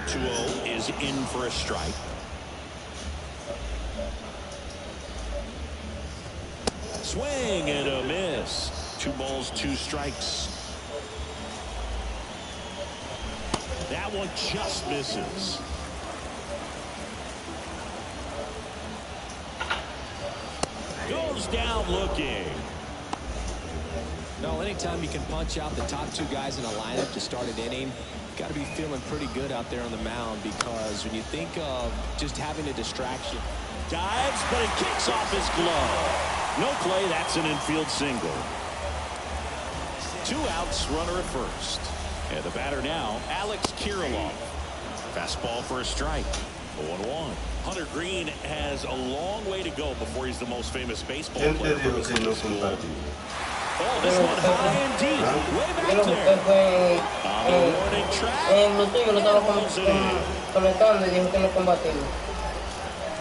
2-0 is in for a strike. Swing and a miss. 2 balls, 2 strikes. That one just misses. Goes down looking. No, anytime you can punch out the top 2 guys in a lineup to start an inning, you've got to be feeling pretty good out there on the mound, because when you think of just having a distraction. Dives, but it kicks off his glove. No play. That's an infield single. 2 outs, runner at first. And the batter now, Alex Kirilloff. Fastball for a strike. 0-1. Hunter Green has a long way to go before he's the most famous baseball player from his high school. Oh, this one high and deep. Way back there. On the warning track.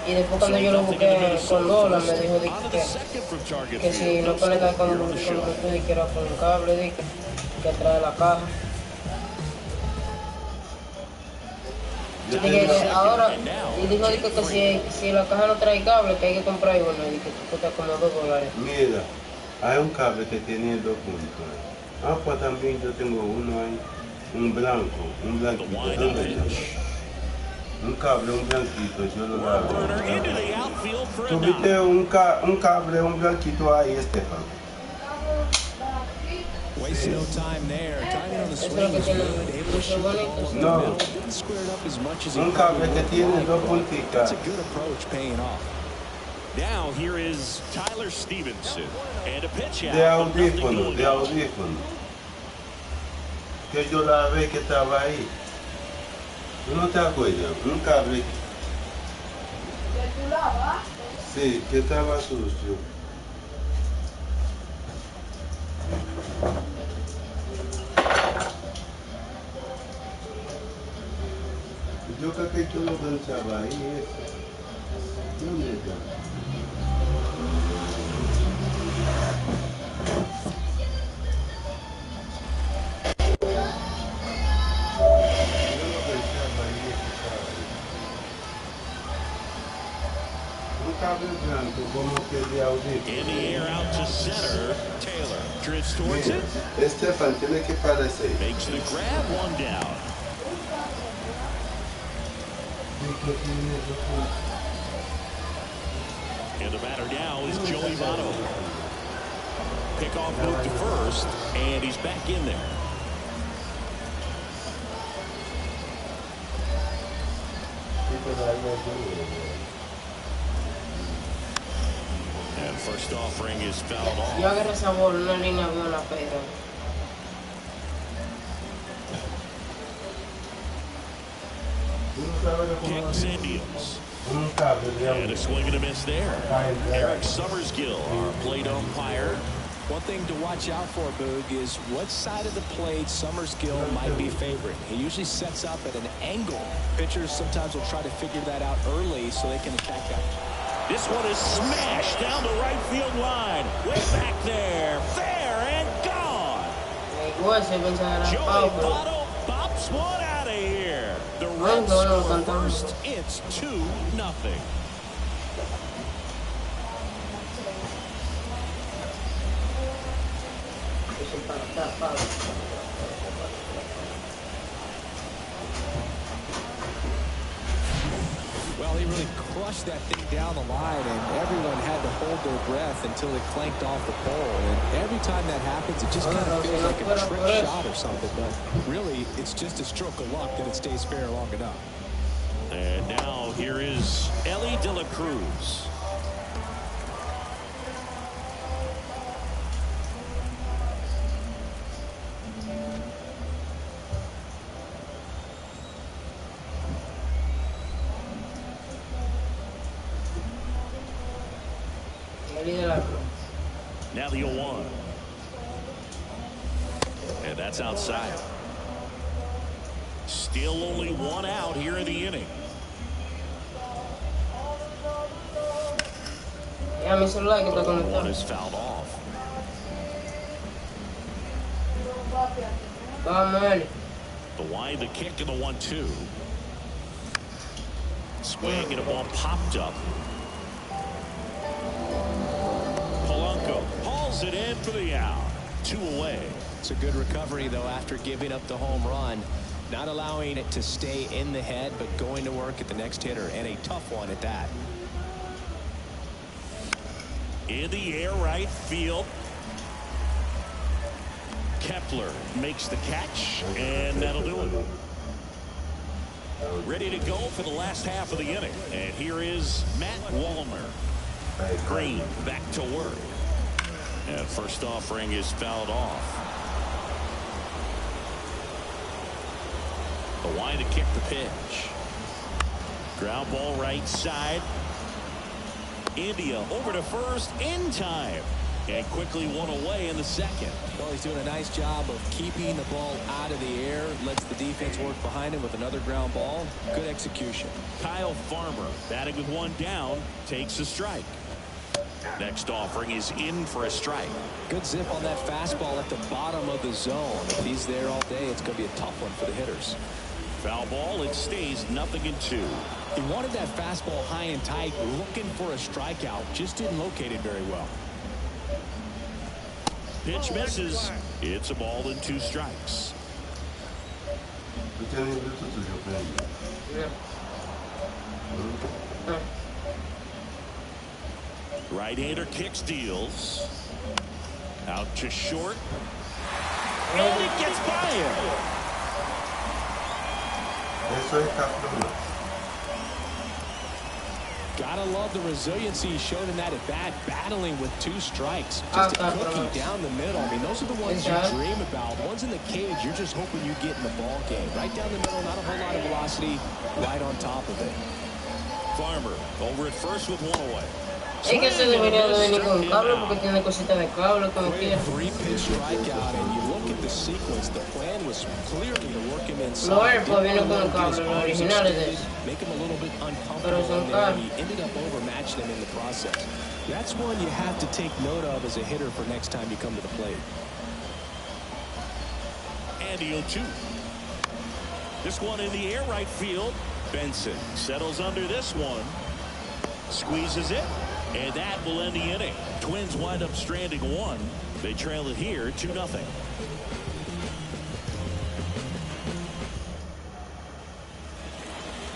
Y después cuando yo lo busqué con Lola me dijo que si no conecta con Bluetooth, que era con un cable que trae la caja. Y dije ahora, y dijo que si la caja no trae cable, que hay que comprar uno, y que cuesta como $2. Mira, hay un cable que tiene 2 puntos. Ah, pues también yo tengo uno ahí, un blanquito. Un cable, un blanquito, yo lo hago. Tuviste un cable, un blanquito ahí, Estefan. Waste no time there. Timing on the swing was good. Able to shoot the ball No. squared up as much as he Un cable que tiene 2 puntitas. That's a good approach, paying off. Now here is Tyler Stevenson and a pitch out. De audífono. Que yo la vez que estaba ahí. ¿Tú no te acuerdas? Un cable. ¿De tu lado? Sí, que estaba sucio. Yo creo que tú lo pensabas ahí. ¿Dónde está? In the air out to center. Taylor drifts towards it. Estefan tiene que parecer. Makes the grab, 1 down. And the batter now is Joey Votto. Pickoff moved to first, and he's back in there. And first offering is fouled off. Yo agarré esa bola, una línea veo la pera. Kicks Indians. And a swing and a miss there. Eric Summersgill, our plate umpire. One thing to watch out for, Boog, is what side of the plate Summersgill might be favoring. He usually sets up at an angle. Pitchers sometimes will try to figure that out early so they can attack that. This one is smashed down the right field line. Way back there. Fair and gone. Joey Votto pops one out of here. The Reds score first. It's 2-0. Well, he really crushed that thing down the line, and everyone had to hold their breath until it clanked off the pole. And every time that happens, it just kind of feels like a trick shot or something. But really, it's just a stroke of luck that it stays fair long enough. And now here is Ellie De La Cruz. Now the 0-1. And that's outside. Still only 1 out here in the inning. One is fouled off. The wide, the kick, and the 1-2. Swing and a ball popped up. Polanco hauls it in for the out. 2 away. It's a good recovery, though, after giving up the home run. Not allowing it to stay in the head, but going to work at the next hitter, and a tough one at that. In the air right field. Kepler makes the catch, and that'll do it. Ready to go for the last half of the inning. And here is Matt Wallner. Green back to work. And first offering is fouled off. The line to kick the pitch. Ground ball right side. India over to first in time. And quickly one away in the second. Well, he's doing a nice job of keeping the ball out of the air. Lets the defense work behind him with another ground ball. Good execution. Kyle Farmer batting with 1 down. Takes a strike. Next offering is in for a strike. Good zip on that fastball at the bottom of the zone. If he's there all day, it's going to be a tough one for the hitters. Foul ball. It stays 0-2. He wanted that fastball high and tight, looking for a strikeout. Just didn't locate it very well. Pitch misses. It's a ball and 2 strikes. Right-hander kicks, deals. Out to short. And it gets by him. Gotta love the resiliency he showed in that at bat, battling with 2 strikes. Just a cookie down the middle. I mean, those are the ones you dream about. Ones in the cage, you're just hoping you get in the ball game. Right down the middle, not a whole lot of velocity, right on top of it. Farmer over at first with 1 away. Es que se debería de venir con cable porque tiene cositas de cable como quiera. 3-pitch strikeout, and you look at the sequence. The plan was clearly to work him inside. Lo él pues viene con cable, los originales de eso. Make him a little bit uncomfortable in there, and he ended up overmatching him in the process. That's one you have to take note of as a hitter for next time you come to the plate. And the 0-2. This one in the air right field. Benson settles under this one. Squeezes it. And that will end the inning. Twins wind up stranding 1. They trail it here 2-0.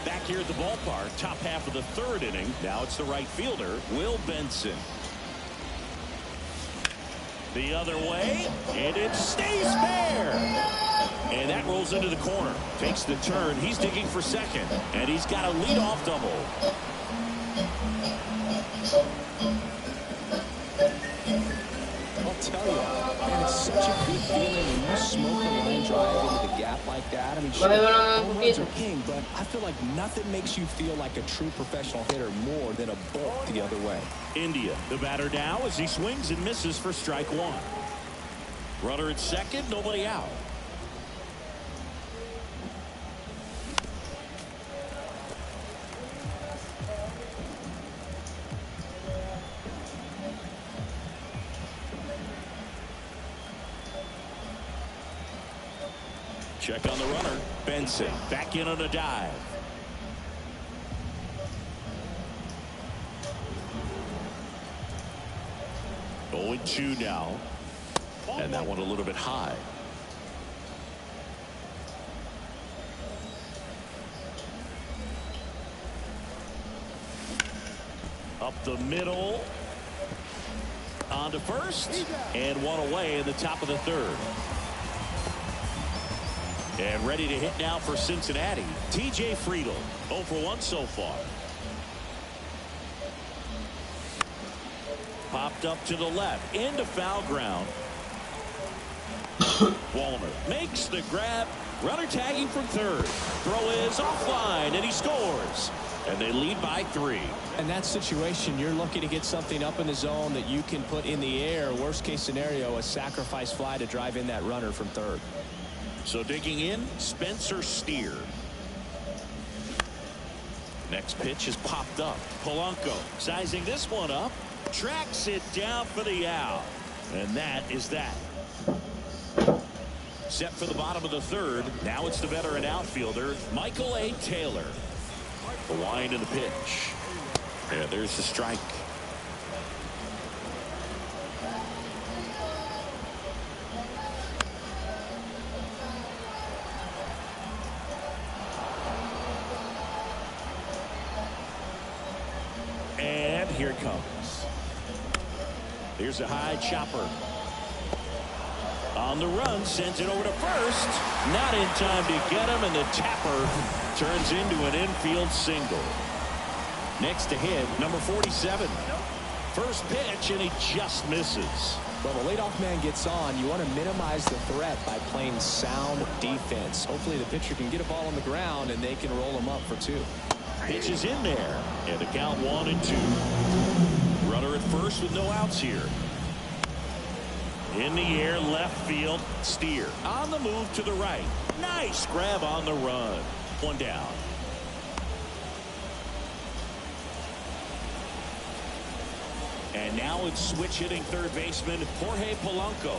Back here at the ballpark, top half of the 3rd inning. Now it's the right fielder, Will Benson. The other way, and it stays fair. And that rolls into the corner. Takes the turn. He's digging for second. And he's got a leadoff double. I'll tell you, man, it's such a good feeling when you smoke a line drive into the gap like that. I mean, sure, home runs are king, but I feel like nothing makes you feel like a true professional hitter more than a bolt the other way. India, the batter now as he swings and misses for strike 1. Runner at second, nobody out. Check on the runner. Benson back in on a dive. Oh, 0-2 now. And that one a little bit high. Up the middle. On to first. And 1 away in the top of the 3rd. And ready to hit now for Cincinnati, T.J. Friedl. 0 for 1 so far. Popped up to the left, into foul ground. Wallner makes the grab. Runner tagging from 3rd. Throw is offline, and he scores. And they lead by 3. In that situation, you're looking to get something up in the zone that you can put in the air. Worst case scenario, a sacrifice fly to drive in that runner from 3rd. So digging in, Spencer Steer. Next pitch is popped up. Polanco sizing this one up. Tracks it down for the out. And that is that. Set for the bottom of the 3rd. Now it's the veteran outfielder, Michael A. Taylor. The wind and the pitch. And there's the strike. And here it comes. Here's a high chopper. On the run, sends it over to first. Not in time to get him, and the tapper turns into an infield single. Next to hit, number 47. First pitch, and he just misses. Well, the leadoff man gets on. You want to minimize the threat by playing sound defense. Hopefully the pitcher can get a ball on the ground, and they can roll him up for 2. Pitch is in there, and the count 1-2. Runner at first with no outs here. In the air, left field, Steer. On the move to the right. Nice grab on the run. 1 down. And now it's switch hitting third baseman Jorge Polanco.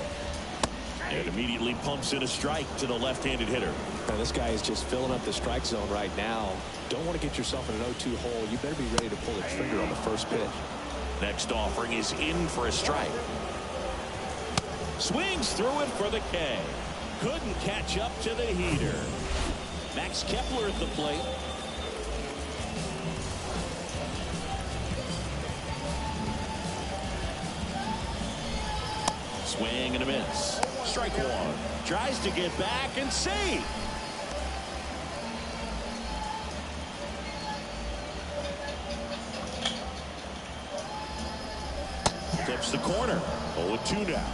And immediately pumps in a strike to the left-handed hitter. Now, this guy is just filling up the strike zone right now. Don't want to get yourself in an 0-2 hole. You better be ready to pull the trigger on the first pitch. Next offering is in for a strike. Swings through it for the K. Couldn't catch up to the heater. Max Kepler at the plate. Swing and a miss. Strike 1. Tries to get back and save. Clips the corner. 0-2 now.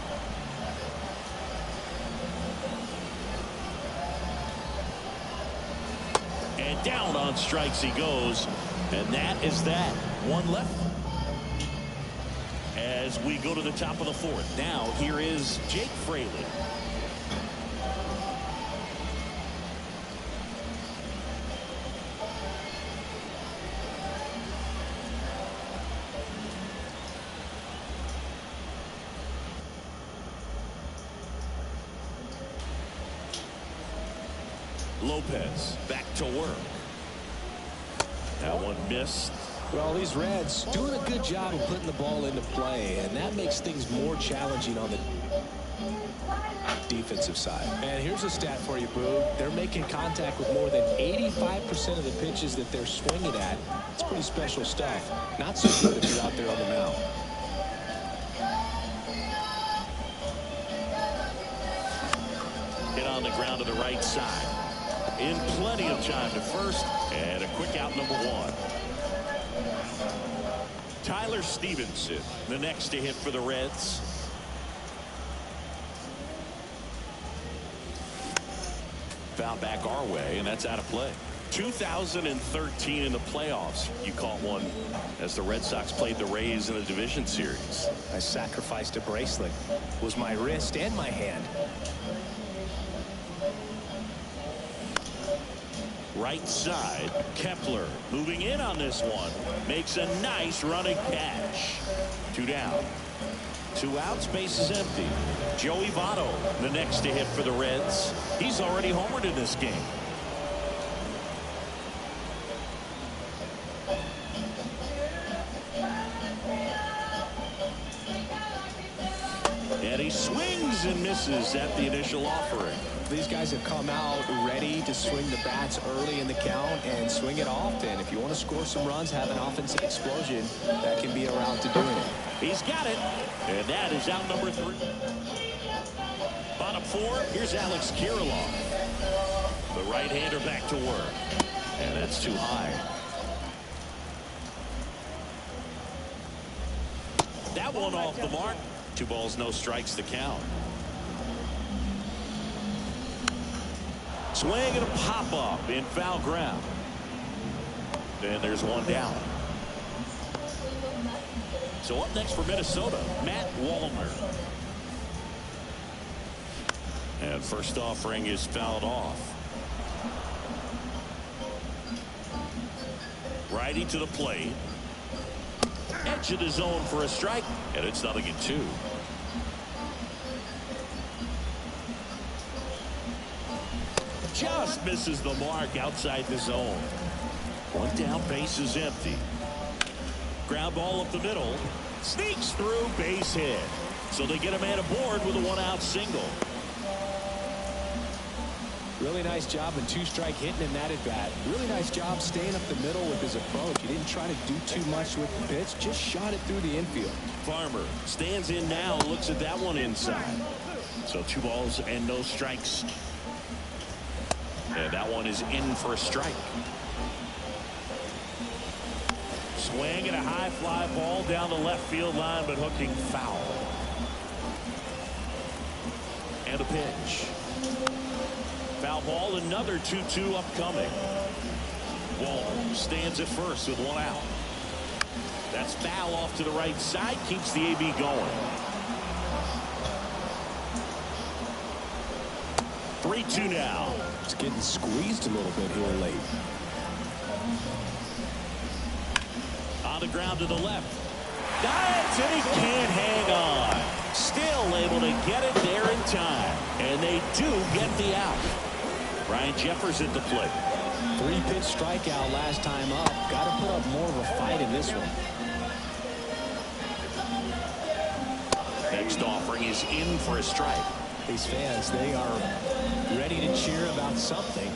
And down on strikes he goes. And that is that. 1 left. As we go to the top of the 4th. Now here is Jake Fraley. Lopez back to work. That one missed. Well, these Reds doing a good job of putting the ball into play, and that makes things more challenging on the defensive side. And here's a stat for you, Boo. They're making contact with more than 85% of the pitches that they're swinging at. It's pretty special stuff. Not so good if you're out there on the mound. Hit on the ground to the right side. In plenty of time to first, and a quick out, number 1. Tyler Stevenson, the next to hit for the Reds. Foul back our way, and that's out of play. 2013 in the playoffs, you caught one as the Red Sox played the Rays in the division series. I sacrificed a bracelet. It was my wrist and my hand. Right side, Kepler moving in on this one. Makes a nice running catch. 2 down. 2 outs, base is empty. Joey Votto, the next to hit for the Reds. He's already homered in this game. And he swings and misses at the initial offering. These guys have come out ready to swing the bats early in the count and swing it often. If you want to score some runs, have an offensive explosion, that can be a route to doing it. He's got it, and that is out number 3. Bottom 4, here's Alex Kirilloff. The right-hander back to work, and that's too high. That one off the mark. 2 balls, no strikes to count. Swing and a pop-up in foul ground. And there's 1 down. So up next for Minnesota, Matt Wallner. And first offering is fouled off. Righty to the plate. Edge of the zone for a strike. And it's 0-2. Just misses the mark outside the zone. One down, base is empty. Ground ball up the middle. Sneaks through, base hit. So they get a man aboard with a one-out single. Really nice job in two-strike hitting in that at-bat. Really nice job staying up the middle with his approach. He didn't try to do too much with the pitch, just shot it through the infield. Farmer stands in now, looks at that one inside. So 2 balls and no strikes. And that one is in for a strike. Swing and a high fly ball down the left field line, but hooking foul. And a pitch. Foul ball, another 2-2 upcoming. Wall stands at first with 1 out. That's foul off to the right side, keeps the AB going. 3-2 now. It's getting squeezed a little bit here late. On the ground to the left. Dives, and he can't hang on. Still able to get it there in time. And they do get the out. Ryan Jeffers at the plate. 3-pitch strikeout last time up. Got to put up more of a fight in this one. Next offering is in for a strike. These fans, they are ready to cheer about something.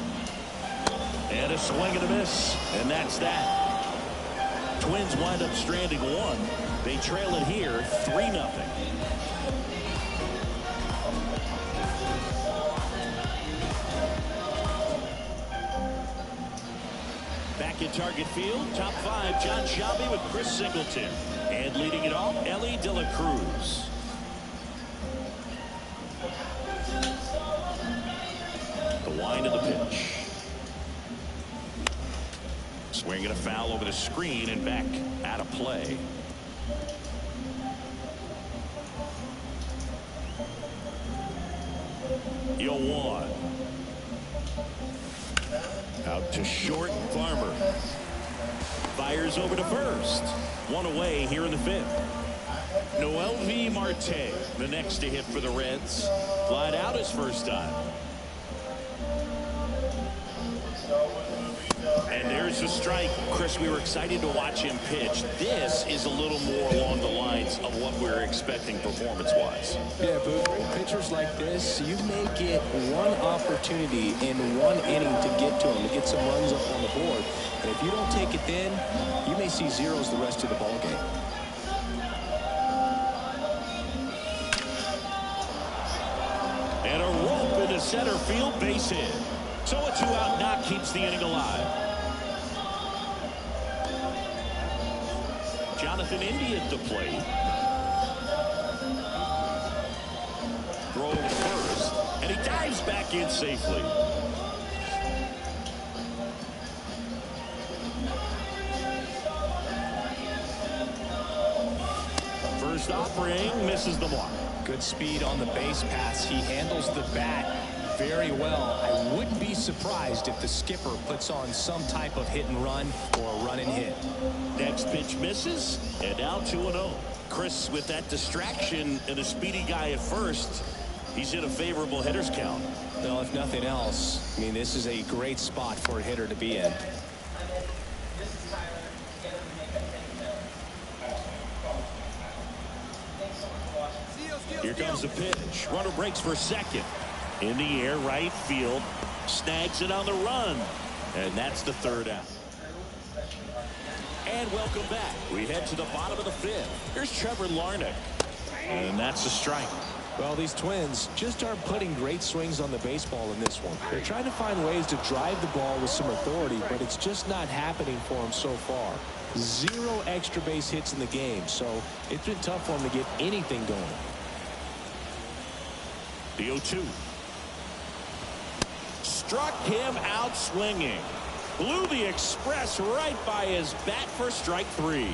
And a swing and a miss. And that's that. Twins wind up stranding 1. They trail it here 3-0. Back in Target Field, top 5, John Shelby with Chris Singleton. And leading it off, Ellie De La Cruz. The wind of the pitch. Swing and a foul over the screen and back out of play. Yo, 1. Out to short, Farmer. Fires over to first. 1 away here in the 5th. Noelvi Marte, the next to hit for the Reds. Flied out his first time. And there's a strike. Chris, we were excited to watch him pitch. This is a little more along the lines of what we were expecting performance-wise. Yeah, but pitchers like this, you may get one opportunity in 1 inning to get to him, to get some runs up on the board. And if you don't take it then, you may see zeros the rest of the ballgame. And a rope into center field, base hit. So a 2-out knock keeps the inning alive. Jonathan Indy at the plate. Throw to first, and he dives back in safely. First offering misses the mark. Good speed on the base pass. He handles the bat very well. I wouldn't be surprised if the skipper puts on some type of hit and run or a run and hit. Next pitch misses, and now 2-0. Chris, with that distraction and a speedy guy at first, he's in a favorable hitter's count. Well, if nothing else, I mean, this is a great spot for a hitter to be in. Here comes the pitch. Runner breaks for second. In the air, right field. Snags it on the run. And that's the 3rd out. And welcome back. We head to the bottom of the 5th. Here's Trevor Larnach. And that's a strike. Well, these Twins just aren't putting great swings on the baseball in this one. They're trying to find ways to drive the ball with some authority, but it's just not happening for them so far. 0 extra base hits in the game, so it's been tough for them to get anything going. The 0-2. Struck him out swinging. Blew the express right by his bat for strike 3.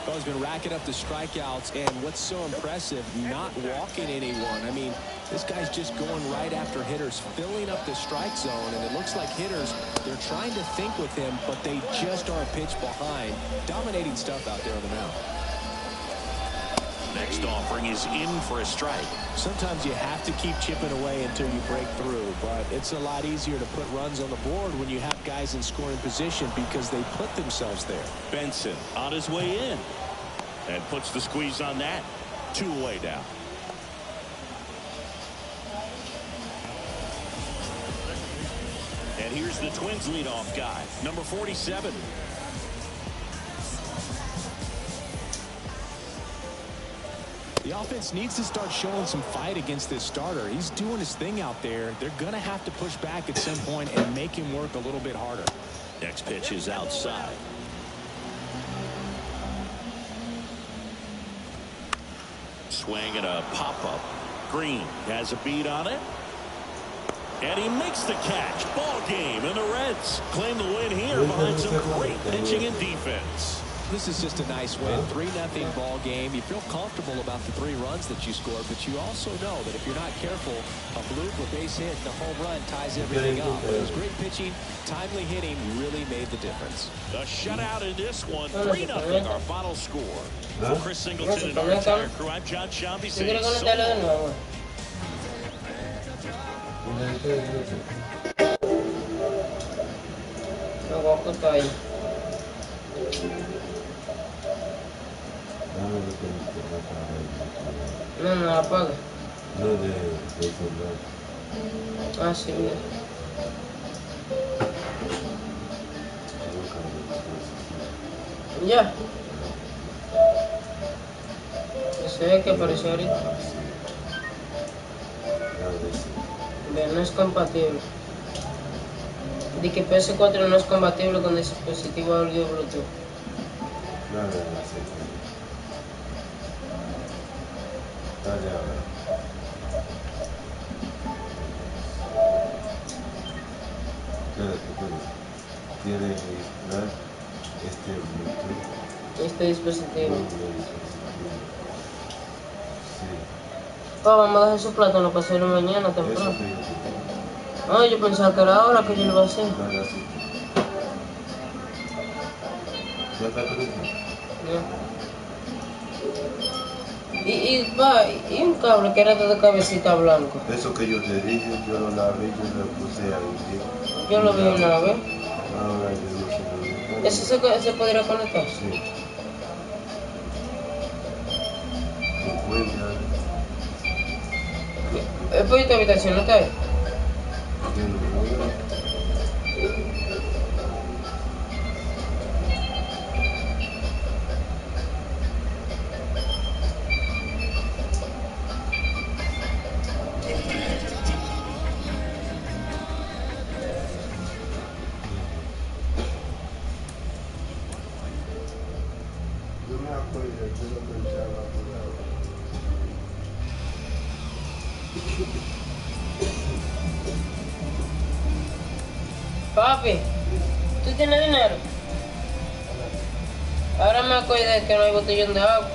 Well, he's been racking up the strikeouts, and what's so impressive, not walking anyone. I mean, this guy's just going right after hitters, filling up the strike zone, and it looks like hitters, they're trying to think with him, but they just are a pitch behind. Dominating stuff out there on the mound. Next offering is in for a strike. Sometimes you have to keep chipping away until you break through, but it's a lot easier to put runs on the board when you have guys in scoring position because they put themselves there. Benson on his way in and puts the squeeze on that. 2 away now. And here's the Twins leadoff guy, number 47. The offense needs to start showing some fight against this starter. He's doing his thing out there. They're going to have to push back at some point and make him work a little bit harder. Next pitch is outside. Swing and a pop-up. Green has a beat on it. And he makes the catch. Ball game, and the Reds claim the win here behind some great pitching and defense. This is just a nice win. 3-0 ball game. You feel comfortable about the 3 runs that you scored, but you also know that if you're not careful, a bloop, a base hit, and a home run ties everything up. But it was great pitching. Timely hitting really made the difference. The shutout in this one. 3-0 our final score. For Chris Singleton and our entire crew, I'm John Shambi saying so long. No, no la apaga. No, de soldado. Ah, sí, mira. Ya. Se ve que apareció ahorita. No es compatible. De que PS4 no es compatible con el dispositivo audio Bluetooth. Dale ahora. ¿Quieres registrar este Bluetooth? Este dispositivo. Sí. Pa, vamos a dejar su plátano para hacerlo mañana temprano. Ah, yo pensaba que era ahora que yo lo iba a hacer. ¿Ya está correcto? Y un cable que era de cabecita blanco. Eso que yo te dije, yo lo lavé, yo lo puse ahí. Yo lo vi una vez. Ahora yo no sé lo ¿Eso se podría conectar? Sí. Encuentra. ¿Es por esta habitación? ¿No está ahí? Yo no veo. Yo me acuerdo, yo lo pensaba por ahora. Papi, ¿tú tienes dinero? Ahora me acuerdo que no hay botellón de agua.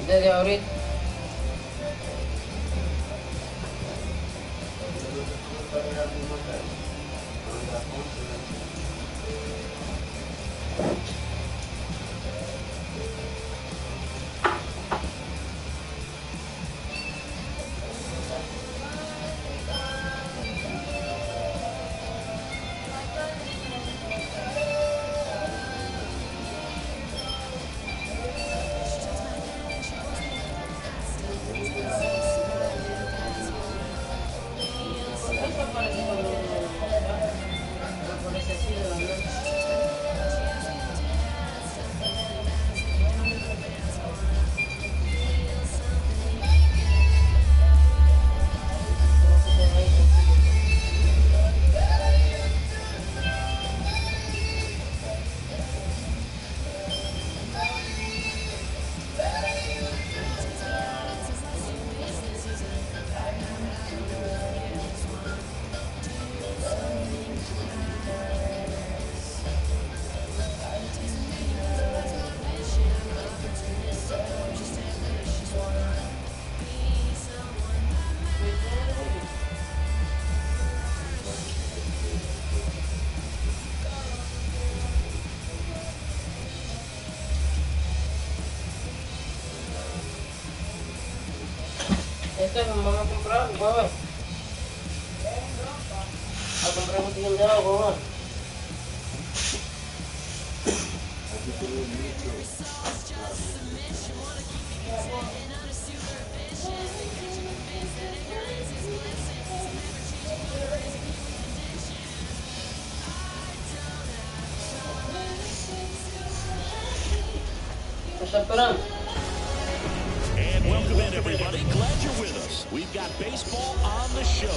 Desde ahorita. Stephen, vamos a comprar, huevón. A comprar un botellón de agua, huevón. ¿Me está esperando? And welcome in, everybody. Glad you're with us. We've got baseball on the show.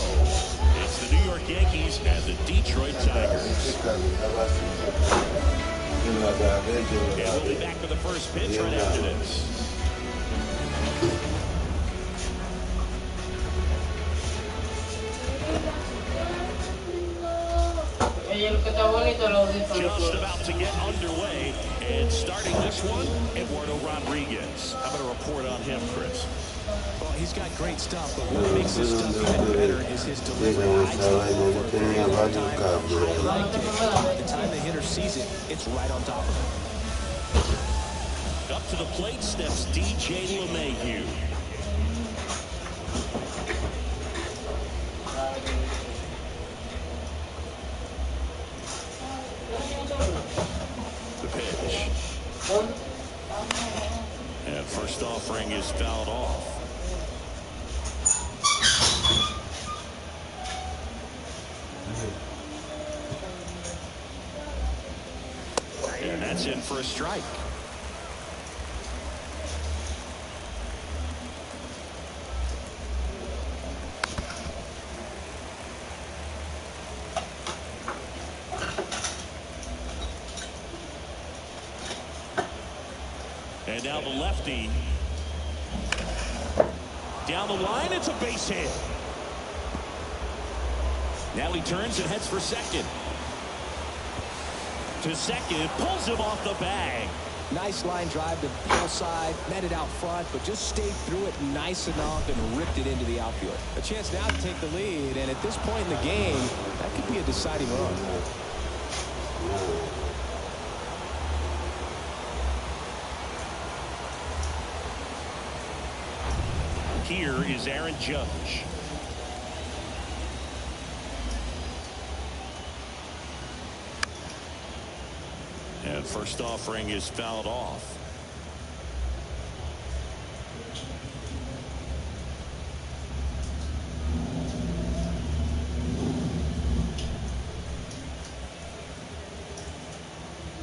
It's the New York Yankees and the Detroit Tigers. And we'll be back for the first pitch right after this. Just about to get underway, and starting this one, Eduardo Rodriguez. How about a report on him, Chris? Well, he's got great stuff, but what makes his stuff even better is his delivery. By the time the hitter sees it, it's right on top of him. Up to the plate steps DJ LeMahieu. The pitch. And first offering is fouled off. And that's in for a strike. And now the lefty. Down the line, it's a base hit. Now he turns and heads for second. To second, pulls him off the bag. Nice line drive to the hillside, met it out front, but just stayed through it nice enough and ripped it into the outfield. A chance now to take the lead, and at this point in the game, that could be a deciding run. Here is Aaron Judge. And first offering is fouled off.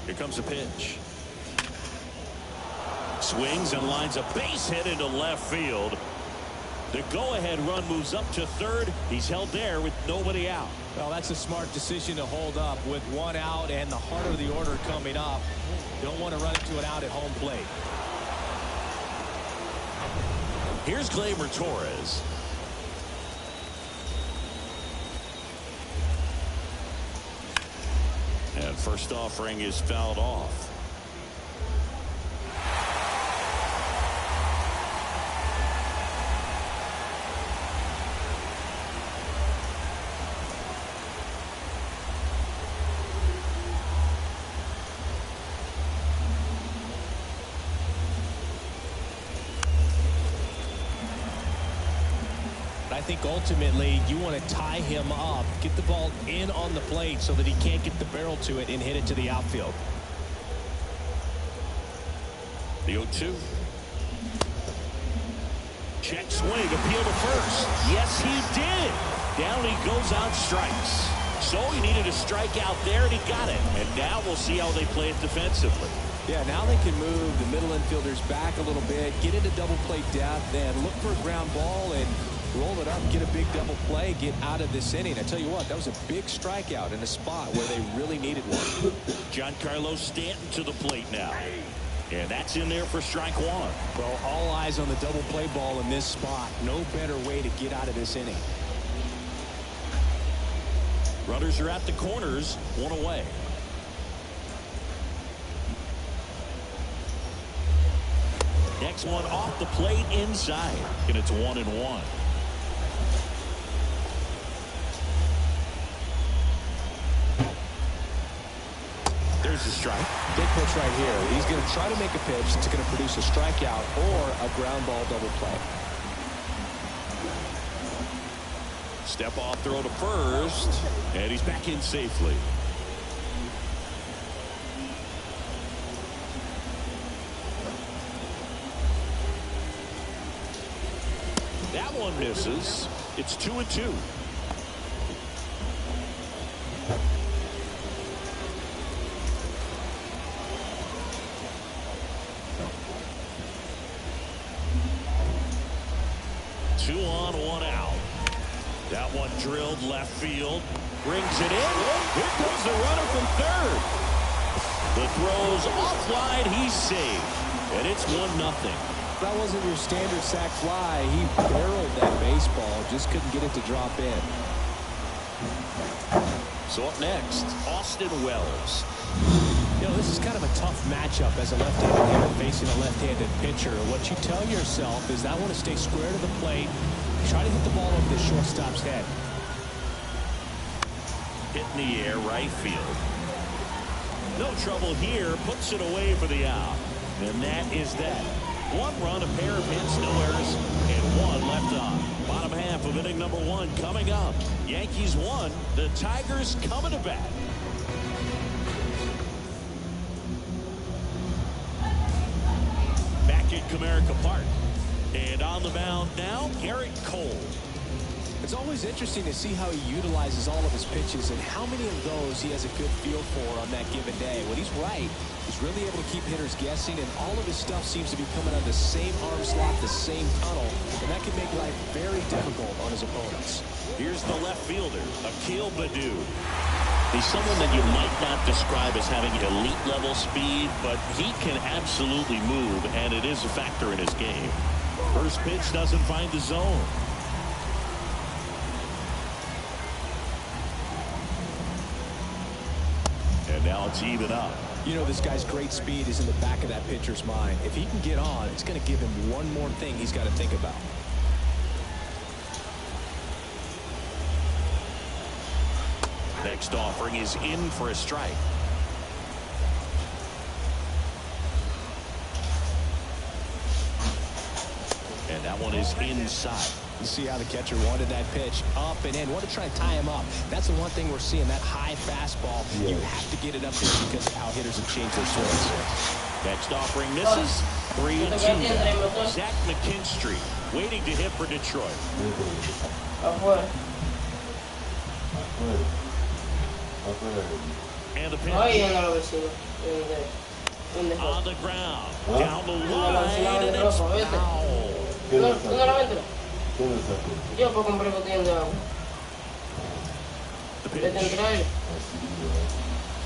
Here comes a pitch. Swings and lines a base hit into left field. The go-ahead run moves up to third. He's held there with nobody out. Well, that's a smart decision to hold up with one out and the heart of the order coming up. Don't want to run into an out at home plate. Here's Gleyber Torres. And first offering is fouled off. I think ultimately you want to tie him up, get the ball in on the plate so that he can't get the barrel to it and hit it to the outfield. The 0-2. Check swing, appeal to first. Yes, he did. Down he goes on strikes. So he needed a strikeout there, and he got it. And now we'll see how they play it defensively. Yeah, now they can move the middle infielders back a little bit, get into double play depth, and look for a ground ball and roll it up, get a big double play, get out of this inning. I tell you what, that was a big strikeout in a spot where they really needed one. Giancarlo Stanton to the plate now. And that's in there for strike one. Well, all eyes on the double play ball in this spot. No better way to get out of this inning. Runners are at the corners, one away. Next one off the plate inside, and it's 1-1. There's a strike. Big pitch right here. He's going to try to make a pitch that's going to produce a strikeout or a ground ball double play. Step off throw to first, and he's back in safely. That one misses. It's 2-2. Two on, one out. That one drilled left field. Brings it in. Here comes the runner from third. The throw's offline. He's safe. And it's 1-0. That wasn't your standard sac fly. He barreled that baseball. Just couldn't get it to drop in. So up next, Austin Wells. You know, this is kind of a tough matchup as a left-handed hitter facing a left-handed pitcher. What you tell yourself is I want to stay square to the plate, try to hit the ball over the shortstop's head. Hit in the air, right field. No trouble here, puts it away for the out. And that is that. One run, a pair of hits, no errors, and one left on. Bottom half of inning number one coming up. Yankees won, the Tigers coming to bat. Back at Comerica Park. And on the mound now, Garrett Cole. It's always interesting to see how he utilizes all of his pitches and how many of those he has a good feel for on that given day. When he's right, he's really able to keep hitters guessing, and all of his stuff seems to be coming out of the same arm slot, the same tunnel, and that can make life very difficult on his opponents. Here's the left fielder, Akil Baddoo. He's someone that you might not describe as having elite level speed, but he can absolutely move, and it is a factor in his game. First pitch doesn't find the zone. And now it's even up. You know, this guy's great speed is in the back of that pitcher's mind. If he can get on, it's going to give him one more thing he's got to think about. Next offering is in for a strike. And that one is inside. You see how the catcher wanted that pitch up and in. Want to try to tie him up. That's the one thing we're seeing, that high fastball. Yeah. You have to get it up there because of how hitters have changed their swings. Next offering misses. 3-2. Zach McKinstry waiting to hit for Detroit. And the pitch. On the ground. Down the line. And it's foul. Yo puedo comprar botellas de agua.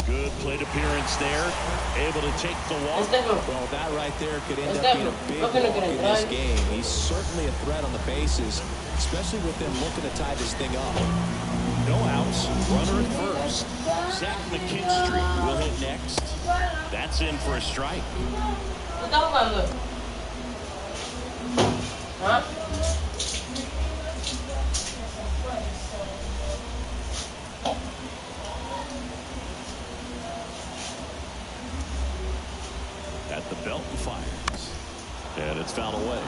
Good plate appearance there. Able to take the walk. Well, that right there could end up being a big walk in this game. He's certainly a threat on the bases, especially with them looking to tie this thing up. No outs. Runner at first. Zach McKinstry will hit next. That's in for a strike. Huh? At the belt and fires. And it's fouled away.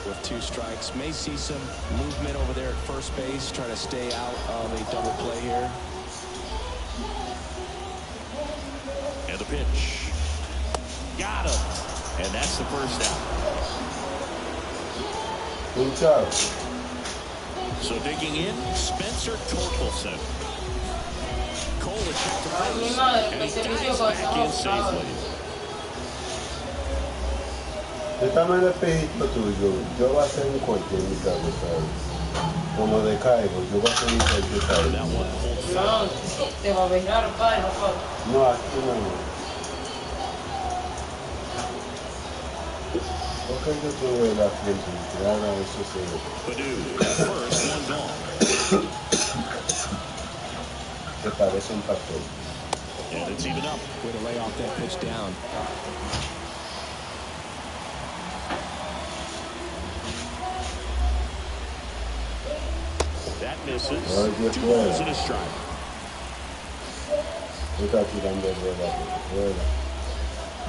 With 2 strikes. May see some movement over there at first base. Trying to stay out of a double play here. And the pitch. Got him. And that's the first out. Good job. So digging in, Spencer Torkelson. Cole to check the first, and he dives back in safely. Déjame el espejito tuyo. Yo voy a hacer un corte en mi cabeza. Como de caigo. Yo voy a hacer un corte de caigo. No, te va a bailar, padre, no. No, aquí no. Ok, yo tuve la frente. Ahora eso se ve. Baddoo, first, one gone. Te parece un pastel. And it's even up. Way to lay off that pitch down. That misses. 2 balls and a strike.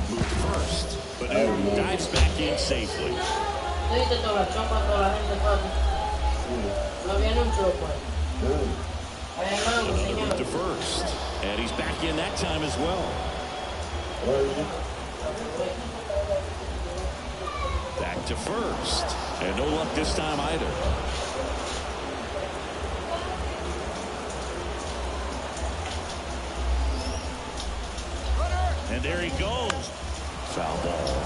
Moved first. Baddoo dives back in safely. No viene un choco. Another move to first. And he's back in that time as well. Back to first. And no luck this time either. And there he goes. Foul ball.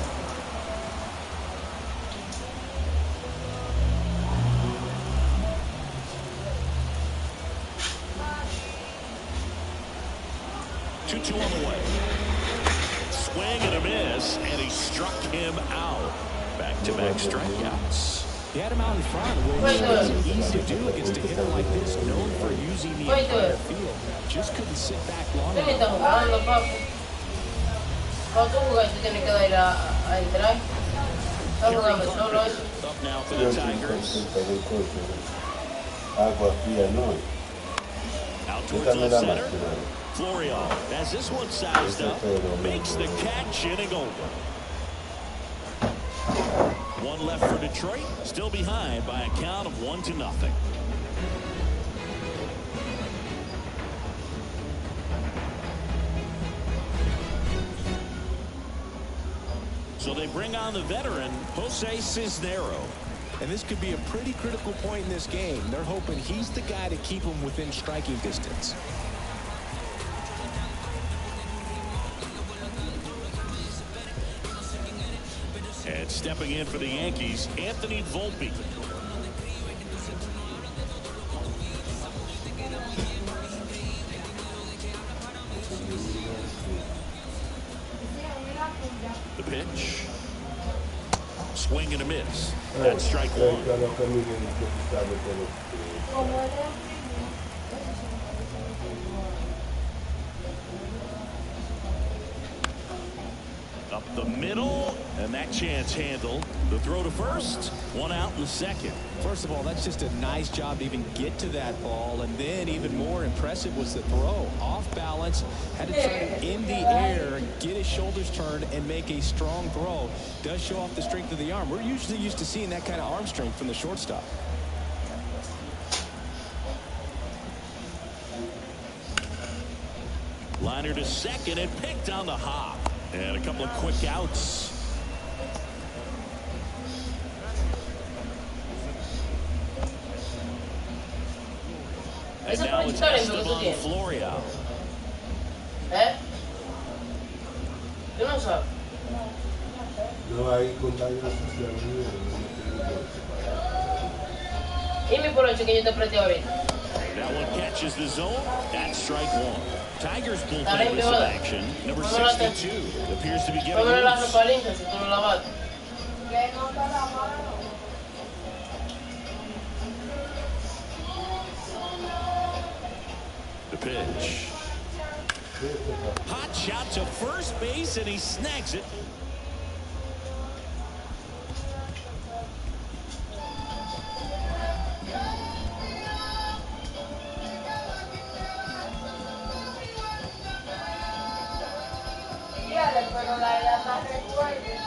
Two on the way. Swing and a miss, and he struck him out. Back-to-back strikeouts. He had him out in front, which isn't easy to do against a hitter like this, known for using the entire field. Just couldn't sit back long enough. Up now for the Tigers. Out towards left center. Florial has this one sized up, makes the catch, inning over. One left for Detroit, still behind by a count of 1-0. So they bring on the veteran, Jose Cisnero. And this could be a pretty critical point in this game. They're hoping he's the guy to keep them within striking distance. And stepping in for the Yankees, Anthony Volpe. The pitch. Swing and a miss. That's strike one. Up the middle, and that chance handled. The throw to first, one out in the second. First of all, that's just a nice job to even get to that ball, and then even more impressive was the throw. Off balance, had to try to in the air, get his shoulders turned, and make a strong throw. Does show off the strength of the arm. We're usually used to seeing that kind of arm strength from the shortstop. Liner to second and picked on the hop. And a couple of quick outs. And now it's Esteban Florial. Yo no sé. Dime por el que yo te presté ahorita. That one catches the zone. That's strike one. Tigers bullpen with some action. Number 62 appears to be getting loose. The pitch. Hot shot to first base, and he snags it. Pero la edad más recuerde.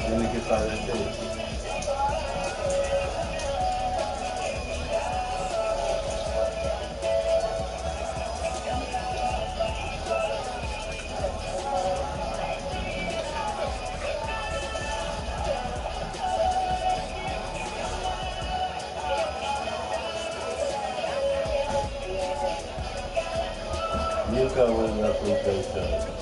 Tiene que saber que nunca voy a compensar.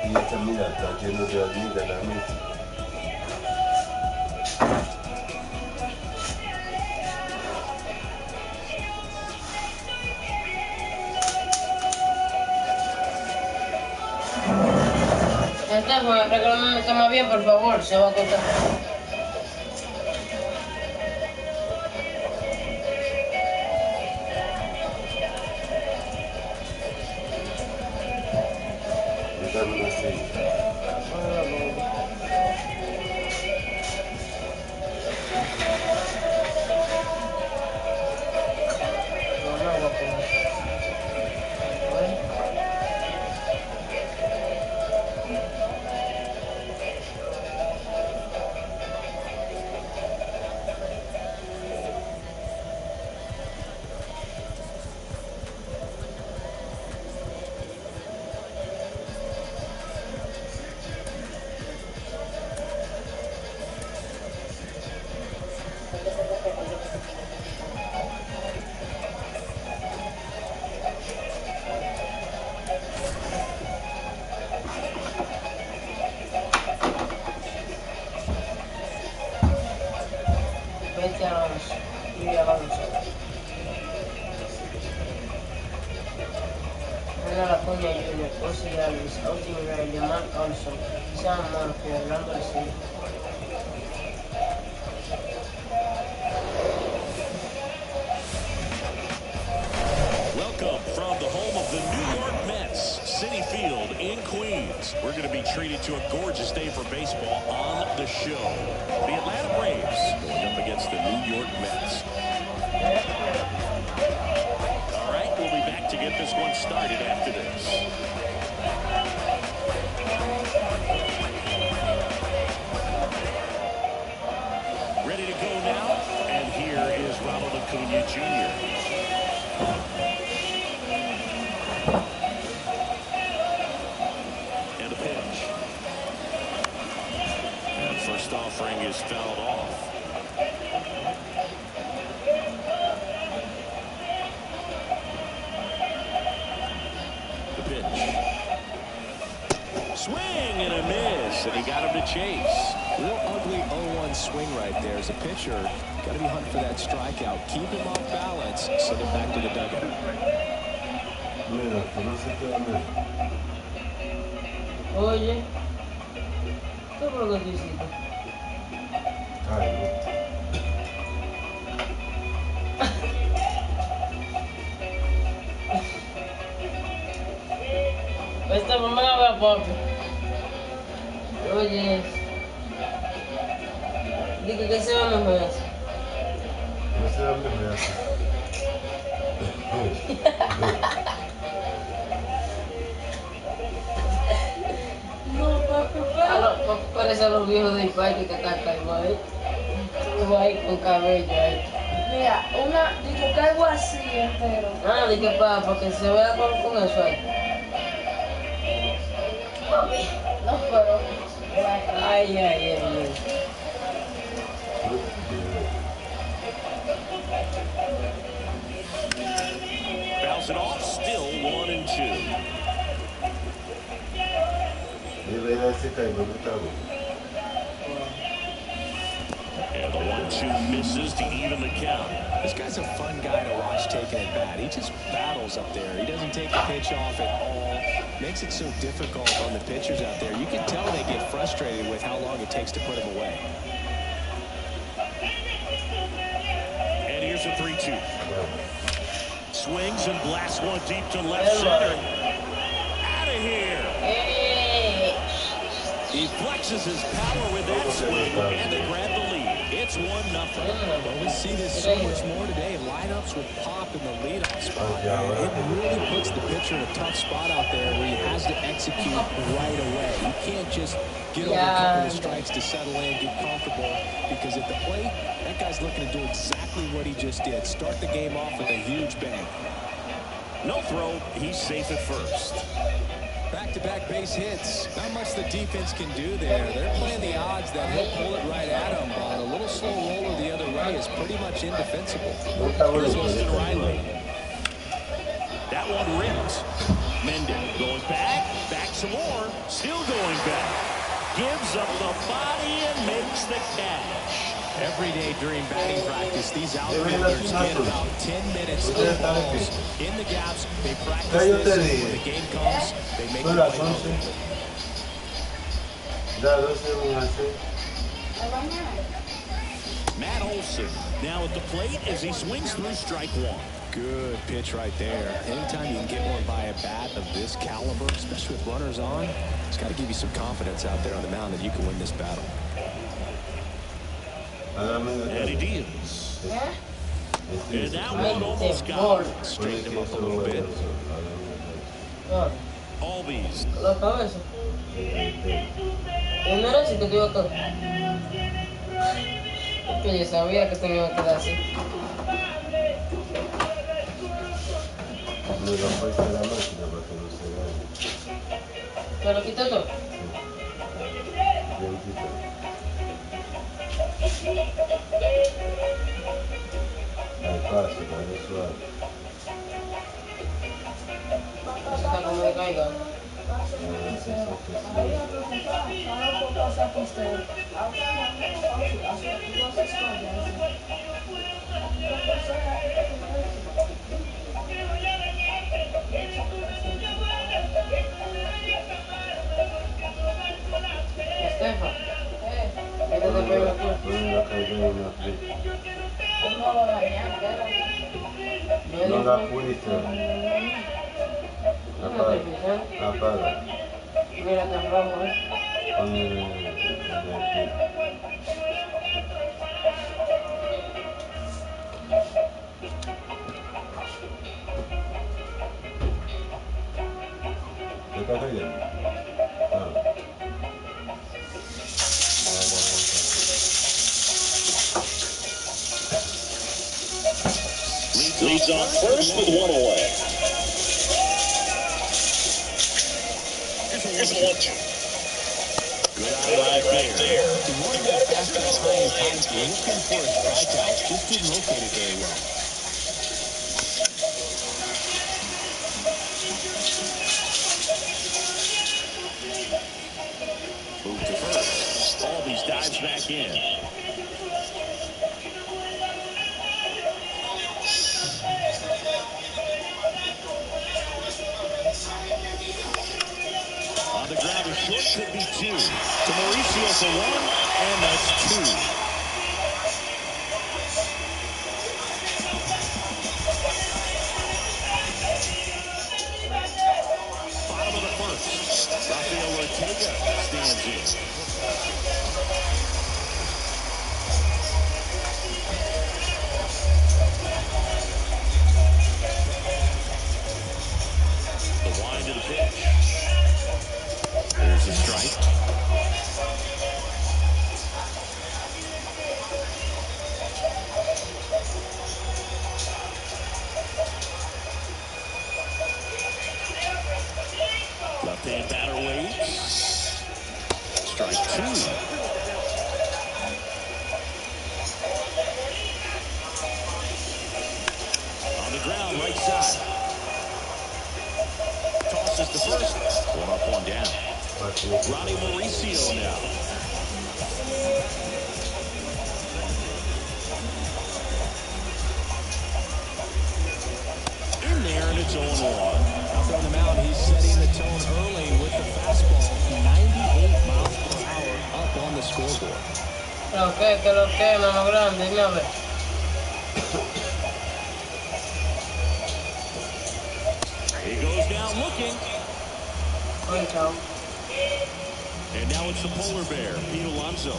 Y esta mira, está lleno de hormigas la mesa. Entonces, reclama me toma bien, por favor, se va a cortar. Déjame así. Acuña Jr., Ozzy Alvis, Austin Rivera, Jamal Thompson, Sam Murphy, Orlando Arcia. Welcome from the home of the New York Mets, Citi Field in Queens. We're going to be treated to a gorgeous day for baseball on the show. The Atlanta Braves going up against the New York Mets. All right, we'll be back to get this one started after this. Ready to go now, and here is Ronald Acuña Jr. First offering is fouled off. The pitch. Swing and a miss, and he got him to chase. Real ugly 0-1 swing right there. As a pitcher, got to be hunting for that strikeout. Keep him off balance. Send him back to the dugout. Oye, ¿qué fue lo que tú hiciste? Esta mamá la veo, papi. Oye, dije que se va mejor así. No se va mejor así. No, papi, parece a los viejos del parque que están calmados ahí. Tú ahí con cabello ahí. Mira, digo, caigo así entero. Ah, dije para que se vea con eso ahí. No puedo. Ay, ay, ay, ay. Bounce it off, still 1-2. And the 1-2 misses to even the count. This guy's a fun guy to watch taking at bat. He just battles up there. He doesn't take the pitch off at all. Makes it so difficult on the pitchers out there. You can tell they get frustrated with how long it takes to put him away. And here's a 3-2. Swings and blasts one deep to left center. Out of here. He flexes his power with that swing, and they grab the lead. It's 1-0. Well, we see this so much more today. Lineups with pop in the leadoff spot. It really puts the pitcher in a tough spot out there where he has to execute right away. You can't just get over a couple of strikes to settle in, get comfortable, because at the plate, that guy's looking to do exactly what he just did. Start the game off with a huge bang. No throw. He's safe at first. Back-to-back base hits. Not much the defense can do there. They're playing the odds that he'll pull it right at him, but a little slow roller the other way is pretty much indefensible. Here's Austin Riley. That one ripped. Menden going back some more, still going back. Gives up the body and makes the catch. Every day during batting practice, these outfielders get about 10 minutes of balls in the gaps. They practice this, and when the game comes, they make the play. Matt Olson now at the plate as he swings through strike one. Good pitch right there. Anytime you can get one by a bat of this caliber, especially with runners on, it's got to give you some confidence out there on the mound that you can win this battle. And he deals. Yeah? And that one almost got him. Straighten him up a little bit. Albies. La cabeza. Primero sí que te iba a quedar. Porque yo sabía que te me iba a quedar así. ¿Te lo quito todo? Eso está como de caiga. Estefa, ¿qué te pego tú? No la puliste. Apaga. Mira, tan rojo, Pon el ¿Qué está cayendo? Leads on first with one away. Here's a 1-2. Good eye right there. He wanted that fastball high and tight, looking for a strikeout, just didn't locate it very well. Move to first. Always dives back in. On the ground, a short could be 2. To Mauricio for 1, and that's 2. Bottom of the first. Rafael Ortega stands in. The wind of the pitch. There's a strike. Left-hand batter waits. Strike 2. On the ground, right side. Tosses the first. 1 up, 1 down. Ronnie Mauricio now. In there, and it's 0-1. Out on the mound, he's setting the tone early with the fastball, 98 miles per hour up on the scoreboard. que lo que, mano grande, dime a ver. He goes down looking. Conchao. And now it's the polar bear, Pete Alonso.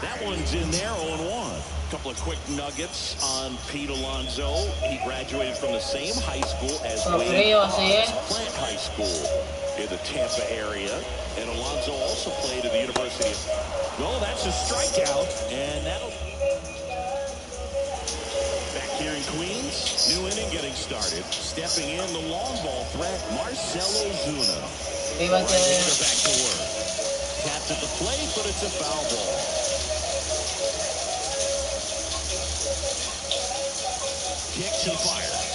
That one's in there, 0-1. Couple of quick nuggets on Pete Alonso. He graduated from the same high school as Wayne Plant High School in the Tampa area. And Alonso also played at the University of... Well, that's a strikeout, and that'll... Back here in Queens, new inning getting started. Stepping in the long ball threat, Marcelo Zuna. Back to work. Tapped at the plate, but it's a foul ball. Kicks and fires.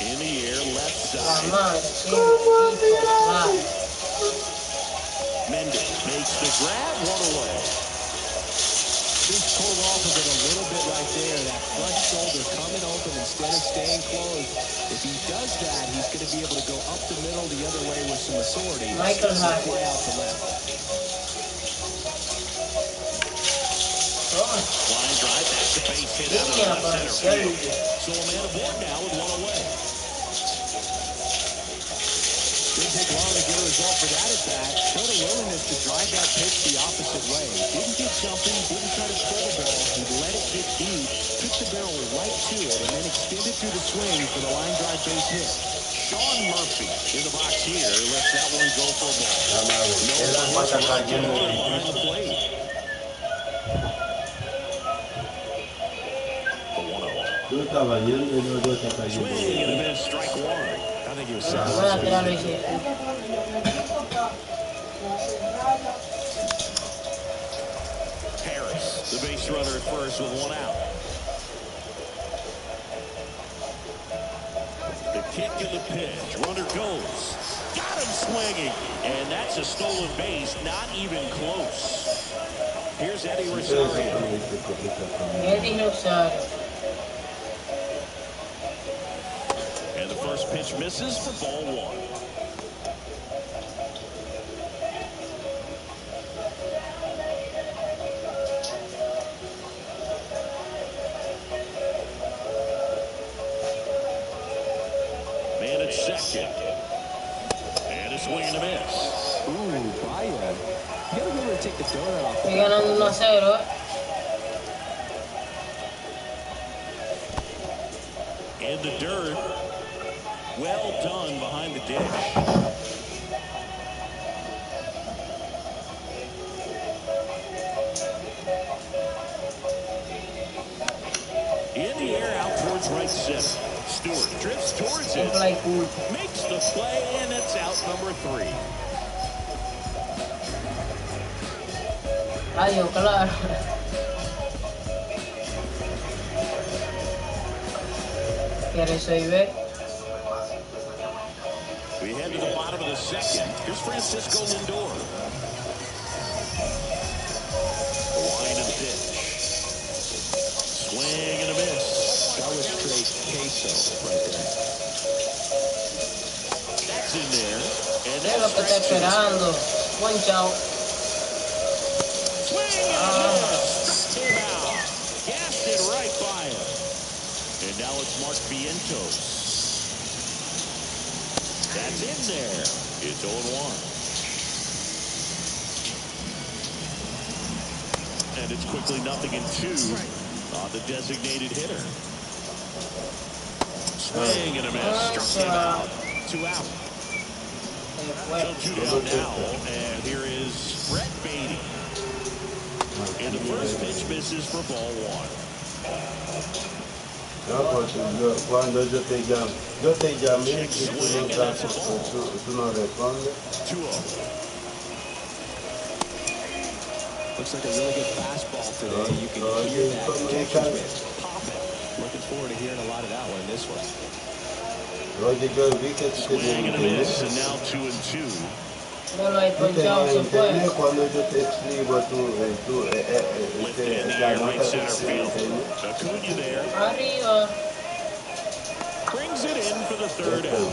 In the air, left side. Mendez makes the grab, 1 away. Just pulled off of it a little bit right there. That front shoulder coming open instead of staying closed. If he does that, he's going to be able to go up the middle the other way with some authority. Michael Hyatt. Fly out to left. Line drive, that's the base hit out of the left center field. So a man aboard now with 1 away. Didn't take long to get a result for that at bat. Showed a willingness to drive that pitch the opposite way. Didn't get jumping, didn't try to pull the ball. He let it get deep, took the barrel right to it, and then extended through the swing for the line drive base hit. Sean Murphy in the box here lets that one go for a ball. No runs behind the plate. Swing and a miss, strike 1. I think he was set. Harris, the base runner at first with 1 out. The kick and the pitch. Runner goes. Got him swinging. And that's a stolen base. Not even close. Here's Eddie Rosario. Eddie Rosario. And the first pitch misses for ball 1. at second. And a swing and a miss. Ooh, vaya. You gotta be able to take the donut off. Estoy ganando 1-0, In the dirt. Well done behind the dish. In the air, out towards right center. Stewart drifts towards it. Makes the play, and it's out number 3. Adiós, claro. ¿Quieres ir? We head to the bottom of the second. Here's Francisco Lindor. The line and pitch. Swing and a miss. That was straight queso right there. That's in there. And Es lo que estoy esperando. Buen chao. Swing and a miss. Struck him out. Gassed it right by him. And now it's Mark Vientos. That's in there. It's 0-1. And it's quickly 0-2 on the designated hitter. Swing and a miss. Struck him out. 2 out. So 2 down now. And here is Brett Beatty. And the first pitch misses for ball 1. Cuando yo te llamé, tú no respondes. 2-0. Looks like a really good fastball today. You can hear that catcher's mitt popping. Looking forward to hearing a lot of that one in this one. Swing and a miss, and now 2-2. No lo he ponchado, se fue. Cuando yo te escribo, Left in the air, right center field. Acuna there. Arriba. Brings it in for the 3rd out.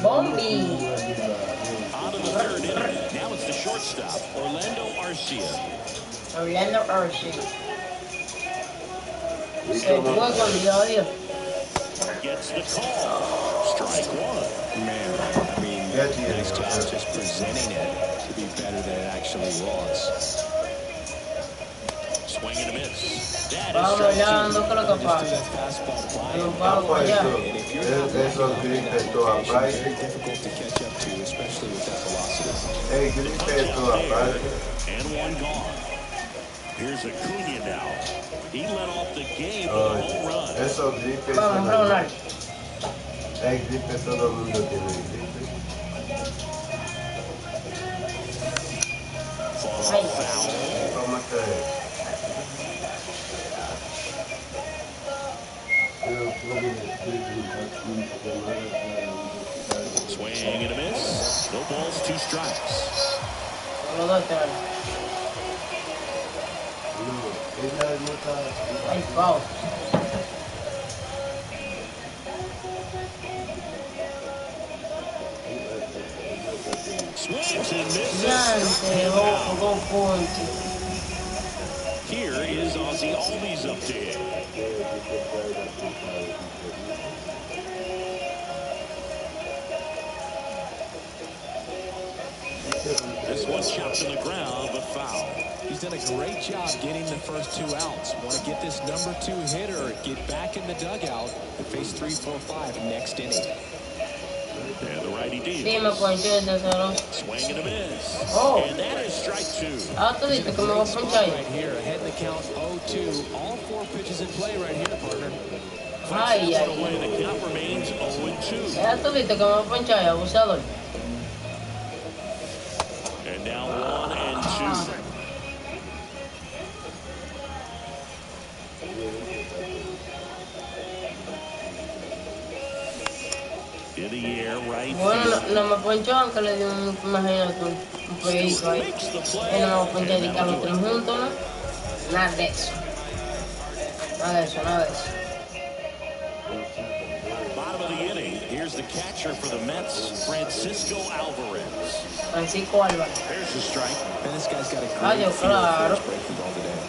Bombi. On to the 3rd inning. Now it's the shortstop, Orlando Arcia. Orlando Arcia. Se fue con Dios. Gets the call. Strike 1. Man, I mean, nice job just presenting it to be better than it actually was. Swing and a miss. That is Vamos strike ya, 2. no creo que Just pase. that fastball flying. Nos vamos allá. And if you're not very difficult to catch up to, especially with that velocity. And 1 gone. Here's Acuna now. He led off the game with a home run. Vamos, Ronald. Hay gripe, todo el mundo tiene gripe. Ay. ¿Cómo está Swing and a miss. No balls, 2 strikes. Solo 2 turnos. Ay, wow. Swings and misses. Yante, go point. Here is Ozzy Albies up to hit. This one chopped to the ground, but foul. He's done a great job getting the first 2 outs. Want to get this number 2 hitter, get back in the dugout, and face 3, 4, 5 next inning. And the righty deals. Sí, me ponché el tercero. Swing and a miss. Oh. And that is strike 2. Ah, tú viste que me voy a ponchar ahí. Right here, ahead in the count 0-2. All 4 pitches in play right here, partner. Ay, ay, Away, ay. the count remains 0-2. Ya tú viste que me voy a ponchar ahí, abusador. And now 1-2. In the air, right Bueno, field. no me ponchó, aunque le dio un, imagínate, un pedito ahí. Makes the play. Y no me ponché And de que a los 3 juntos, ¿no? Nada de eso. Nada de eso, nada de eso. bottom of the inning. Here's the catcher for the Mets, Francisco Alvarez. Francisco Álvarez. There's the strike. And this guy's got a great Adiós, feel for claro. his breaking ball today.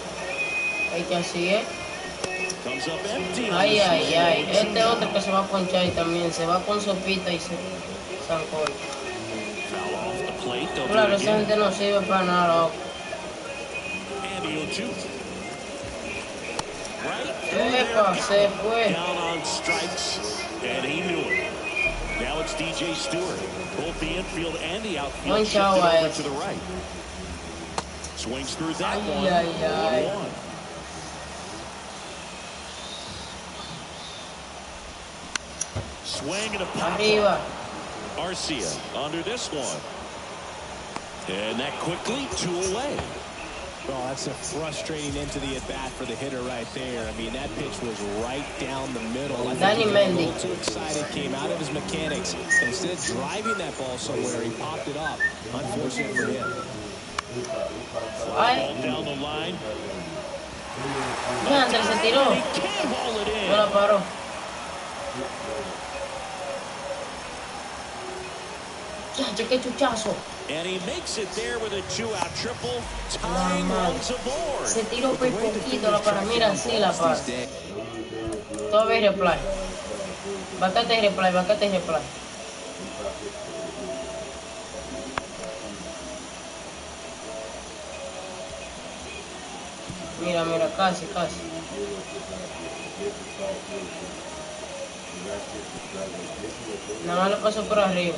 Hay que así, ¿eh? Comes up empty. Ay, ay, ay. Este otro que se va a ponchar y también se va con sopita y se zancó. Foul off the plate. They'll do Claro, it esa again. gente no sirve para nada, loco. And the 0-2. Right Epa, se fue. down on strikes, and he knew it. Now it's DJ Stewart. Both the infield and the outfield Buen shifted chavo, over to the right. Swings through that Ay, one. ay, ay. 1-1. Swing and a pop. Arriba. Arcia under this one. And that quickly 2 away. Well, that's a frustrating end to the at-bat for the hitter right there. I mean, that pitch was right down the middle. I think Danny he got a Mendy. little too excited, came out of his mechanics. And instead of driving that ball somewhere, he popped it up. Unfortunate for him. Ay, Ball down the line. Andrés se tiró. He can't haul it No la in. paró. Chacho, qué chuchazo. And he makes it there with a 2-out triple. Tying runs aboard. Se tiró por poquito, la para. Mira, así la para. Todavía replay. Bacate replay, bacate replay. Mira, mira, casi, casi. Nada más lo pasó por arriba.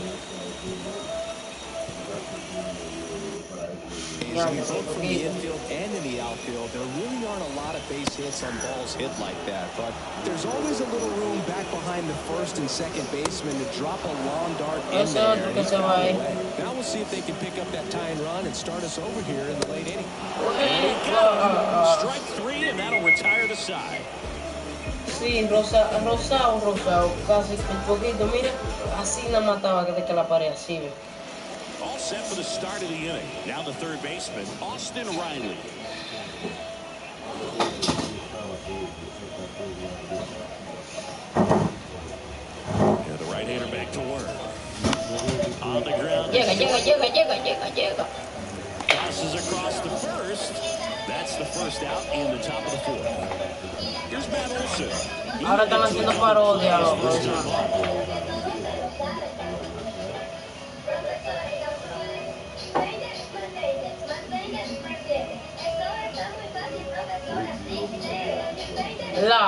And so both from the infield and in the outfield, there really aren't a lot of base hits on balls hit like that. But there's always a little room back behind the first and second baseman to drop a long dart in Ese there. otro que se va ahí. Now we'll see if they can pick up that tying run and start us over here in the late inning. Strike 3, and that'll retire the side. Sí, rosado, casi un poquito. Mira, así la mataba que de que la pared así, ve. All set for the start of the inning. Now the third baseman, Austin Riley. And the right-hander back to work. On the ground. Llega. Passes across the first. That's the first out in the top of the fourth. Here's Matt Olson. Ahora están haciendo parodia, loco.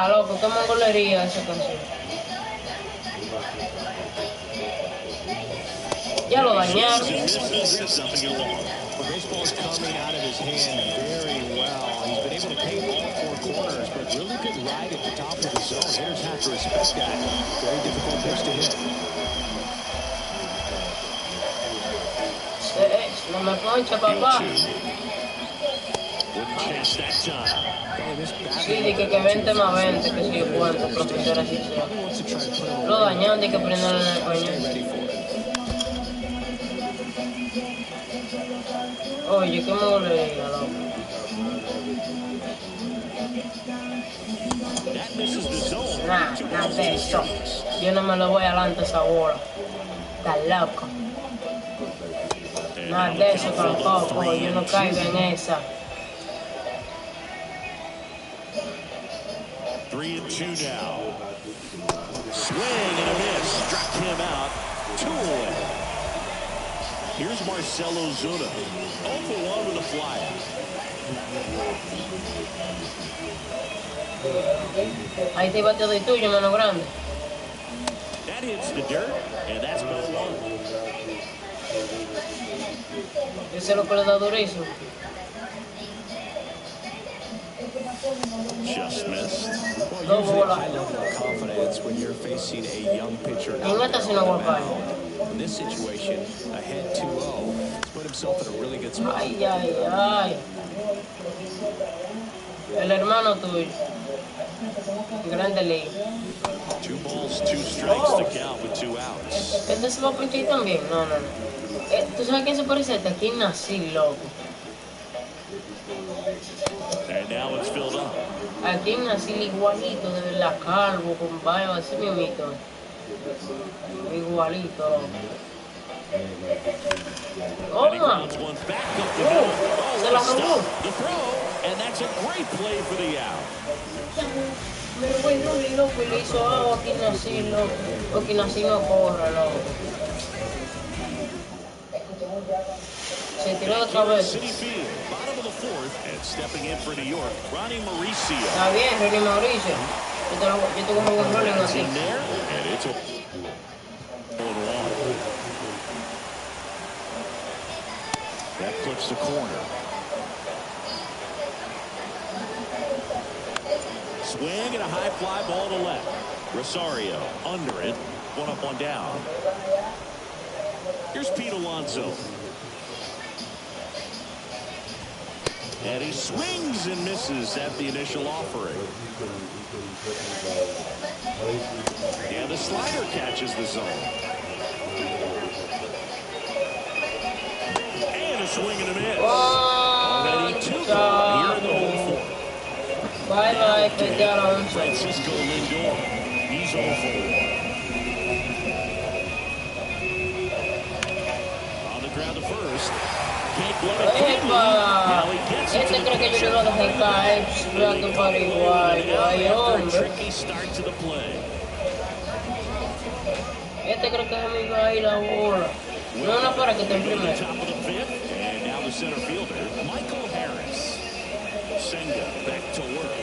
Loco, qué mongolería esa canción. Ya lo dañaron. Nothing at all. The baseball is coming out of his hand very well. He's been able to paint all 4 corners, but really good ride at the top of the zone. Hitters have to respect that. Very difficult pitch to hit. No me poncha, papá. Wouldn't chance that time. Sí, di que 20 más 20, que si yo cuento, profesor, así sea. Lo dañaron, di que prenderlo en el pañal. Oye, qué mongolería, loco. That misses the zone. Nada de eso. Yo no me lo voy adelante esa bola. Está loco. Nada de eso tampoco. Yo no caigo en esa. 3-2 now. Swing and a miss. Struck him out. 2 away. Here's Marcelo Zuna. 0-for-1 with a flyout. Ahí te bate de tuyo, mano grande. That hits the dirt, and that's ball 1. Ese es lo que le da durísimo. Just missed. Dos bolas. High level of confidence when you're facing a young pitcher. En esta sí no golpea. In this situation, ahead 2-0, he's put himself in a really good spot. Ay, ay, ay. El hermano tuyo. Grande League. 2 balls, 2 strikes to count with 2 outs. ¿Este se va a ponchar también? No. ¿Tú sabes quién se parece a este? Aquí nací, loco. And now it's filled up. Aquí nací igualito, de la calvo, con barba, así mismito. Igualito. And he grounds one back up the middle. Oh, Se la what a robó. stop. The throw, and that's a great play for the out. Me voy loco y le hizo algo aquí nací, loco. Porque nací no corre, loco. Se tiró de cabeza. City Field, bottom of the fourth, and stepping in for New York, Ronnie Mauricio. Está bien, Ronnie Mauricio. Yo te cojo buen rolling así. In there, and it's a 1-1. That clips the corner. Swing and a high fly ball to left. Rosario under it. One up, one down. Here's Pete Alonso. And he swings and misses at the initial offering. And the slider catches the zone. And a swing and a miss. Already 2 gone here in the home fourth. Bye-bye, peque-creible5. Francisco Lindor. He's 0-4. On the ground to first. Can't let it keep. Now he gets it to the Creo que yo le iba a dejar caer, jugando para igual. Ay, hombre. tricky start to the play. Creo que se me iba a ir la bola. No, para que te imprime. Top of the fifth, and now the center fielder, Michael Harris. Senga back to work.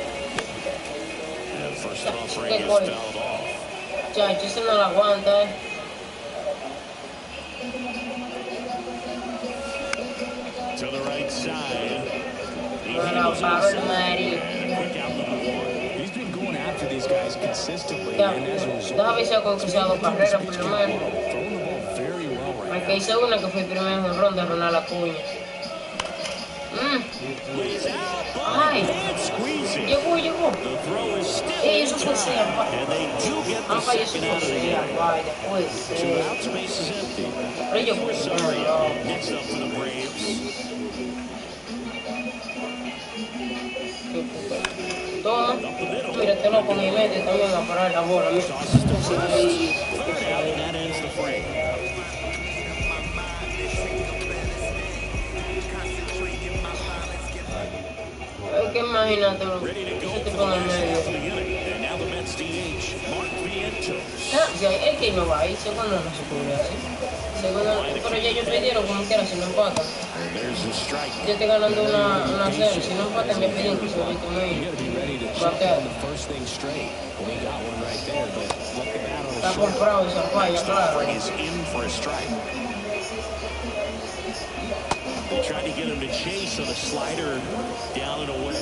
And first offering is fouled off. Chacho, ese no la aguanta, To the right side. He No, handles it Pablo aside. Mari. And a quick out number 1. He's been going after these guys consistently, Ya, and as a result, déjame ver si ha conquistado carrera por lo menos. throwing the ball very well right Aunque hice una que fue el primer jonrón de Ronald Acuña. Lays out, but Ay. can't squeeze it. Llegó. The throw is still Eso in fue time, sea. and they do get the Aunque eso second fue out of the sea. game. Vaya, pues. 2 out, space is empty. Pero yo Rosario next up for the Braves. Toma. Up the middle. Mira, te lo con mi mente también a parar la bola. Mira. Tosses to first. Third out, and that ends the frame. Es que imagínate, bro. Ready to go Yo te for the pongo en last medio. half of the inning. And now the Mets DH, Mark Vientos. Si es que no va ahí, segundo no se cubre así. Segundo, pero ya ellos pidieron como quiera si no empatan. And there's a strike. Yo estoy ganando una serie, si no empatan me piden que se viste You medio. got to be ready to jump on the first thing straight. Well, he got one right there, but look at that on Está the short. comprado esa falla, claro. Offering is in for a strike. They tried to get him to chase on a slider down and away.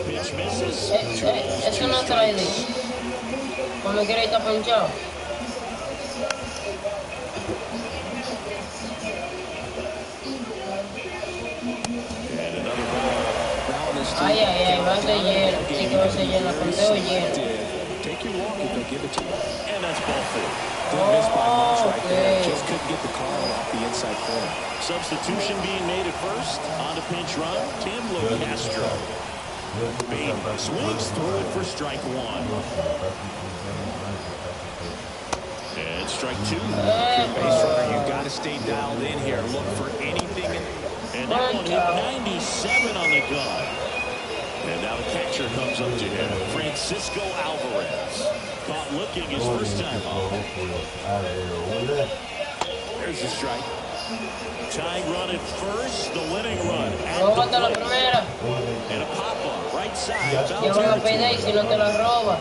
Pitch misses. Eso no trae de. Cuando quiera está ponchado. And another ball. Ay, va a ser lleno. Sí que va a ser lleno, conteo lleno. Take your walk if they give it to you. And that's ball four. Good miss by Moss right there. Okay. Just couldn't get the car off the inside corner. Substitution being made at first. On to pinch run, Tim Locastro. Bain swings through it for strike 1. And strike 2. Base runner, you got to stay dialed in here. Look for anything. And that one hit 97 on the gun. And now the catcher comes up to him, Francisco Alvarez. Caught looking his first time off. There's the strike. Tying run at first, the winning run. Róbate la primera. And a pop-up, right side. Ya van a pedir si no te la roba.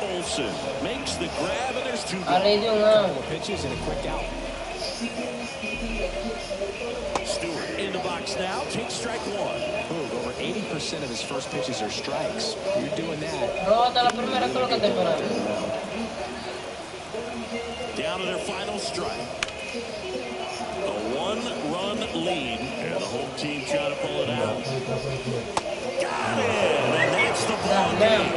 Olsen makes the grab, and there's 2 A ley de un out. Couple of pitches and a quick out. Stewart in the box now, takes strike 1. Over 80% of his first pitches are strikes. You're doing that. Róbate la primera, que es lo que te esperando. Down to their final strike. A 1-run lead, and the home team trying to pull it out. Got it! And that's the ball game.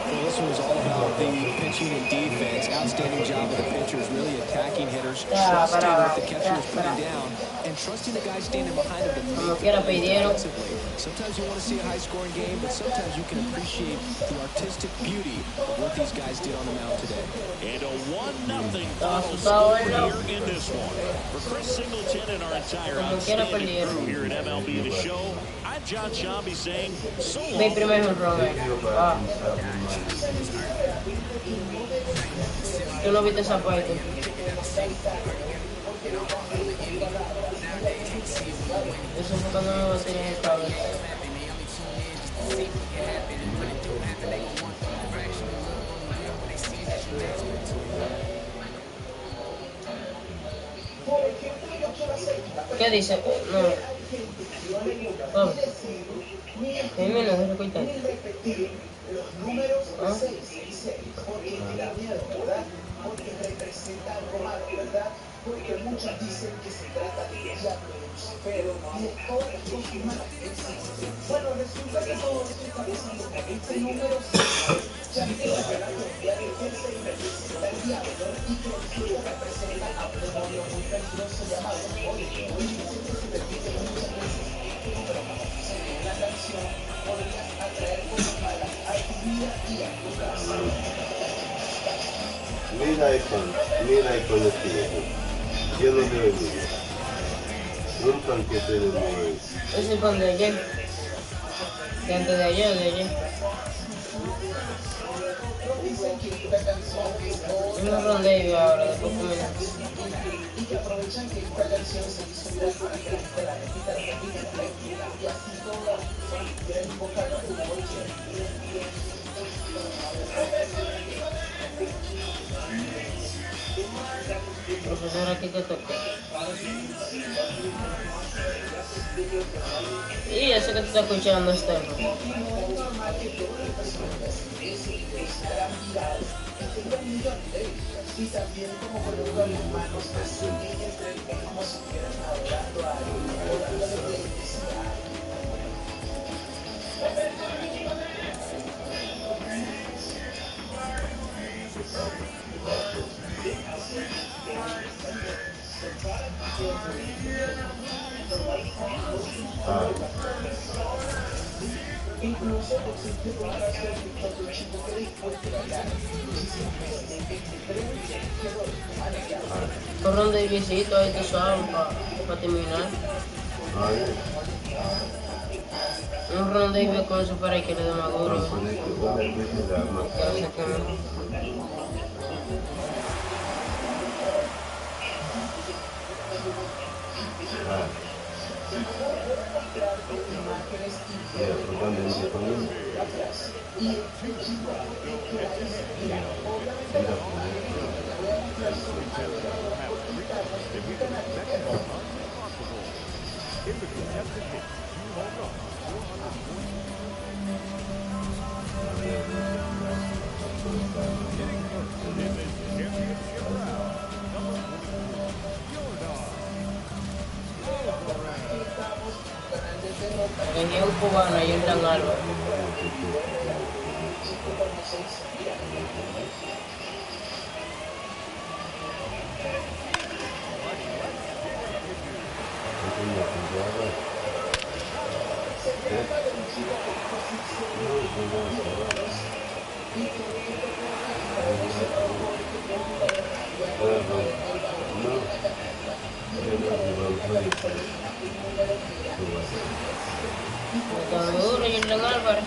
Well, this one was all about the pitching and defense. Outstanding job of the pitchers, really attacking hitters, trusting what the catcher is putting down, and trusting the guy standing behind him to make the play defensively. Sometimes you want to see a high-scoring game, but sometimes you can appreciate the artistic beauty of what these guys did on the mound today. And a 1-0 final score here in this one. For Chris Singleton and our entire outstanding crew here at MLB The Show, I'm John Shambi saying so long. Mi primer honrón. Tú no viste esa parte. Eso fue cuando me boté en el cable. ¿Qué dice? No. Oh. ¿Qué me lo dejo quitar? ¿Ah? Porque representa algo más de verdad, porque muchos dicen que se trata de diablos, pero no es confirmado. Bueno, resulta que todo esto está pasando con este número 6, ya que la categoría de fuerza y representa el diablo y que representa a un demonio muy peligroso llamado Hoy. Hoy dice que se repite muchas veces este número como sucede en la canción, podrías atraer cosas malas a tu vida y a tu casa. Mira iPhone este. Yo no veo video. Un panquete de nuevo. Ese es pan de ayer. De antes de ayer. Una ronda ahora, después comer. Y que aprovechan que esta canción se hizo viral para que la repita, y así todas quieren invocar como hoy. Profesor, aquí te toca. Y eso que te está escuchando, Estefan. Y también como colocó las manos así como si estuvieran adorando a alguien. Incluso existe un caso de TikTok chico que después de bailar Corran de visito ahí te saben para terminar. Un ronde con eso para que le dé maduro. Tenía un cubano ahí en San Álvaro. Está duro y en San Álvaro.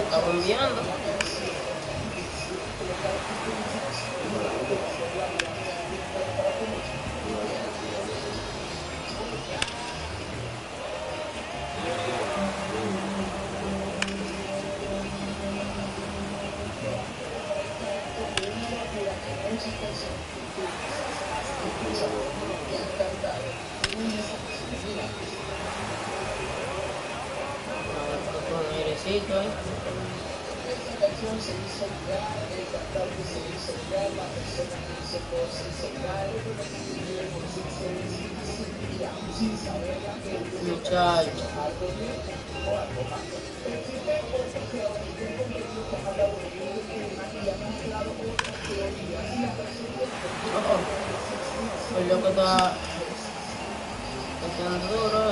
Está bombeando. Con airecito ahí. Esta canción se hizo viral, el cantante se hizo ya la persona dice cosas y se cae por sin saber que Muchacho. algo bien o algo mal. Pero existe otro contenido que habla de un tema y ha mostrado otras teorías y la persona Pues yo que está metiendo duro,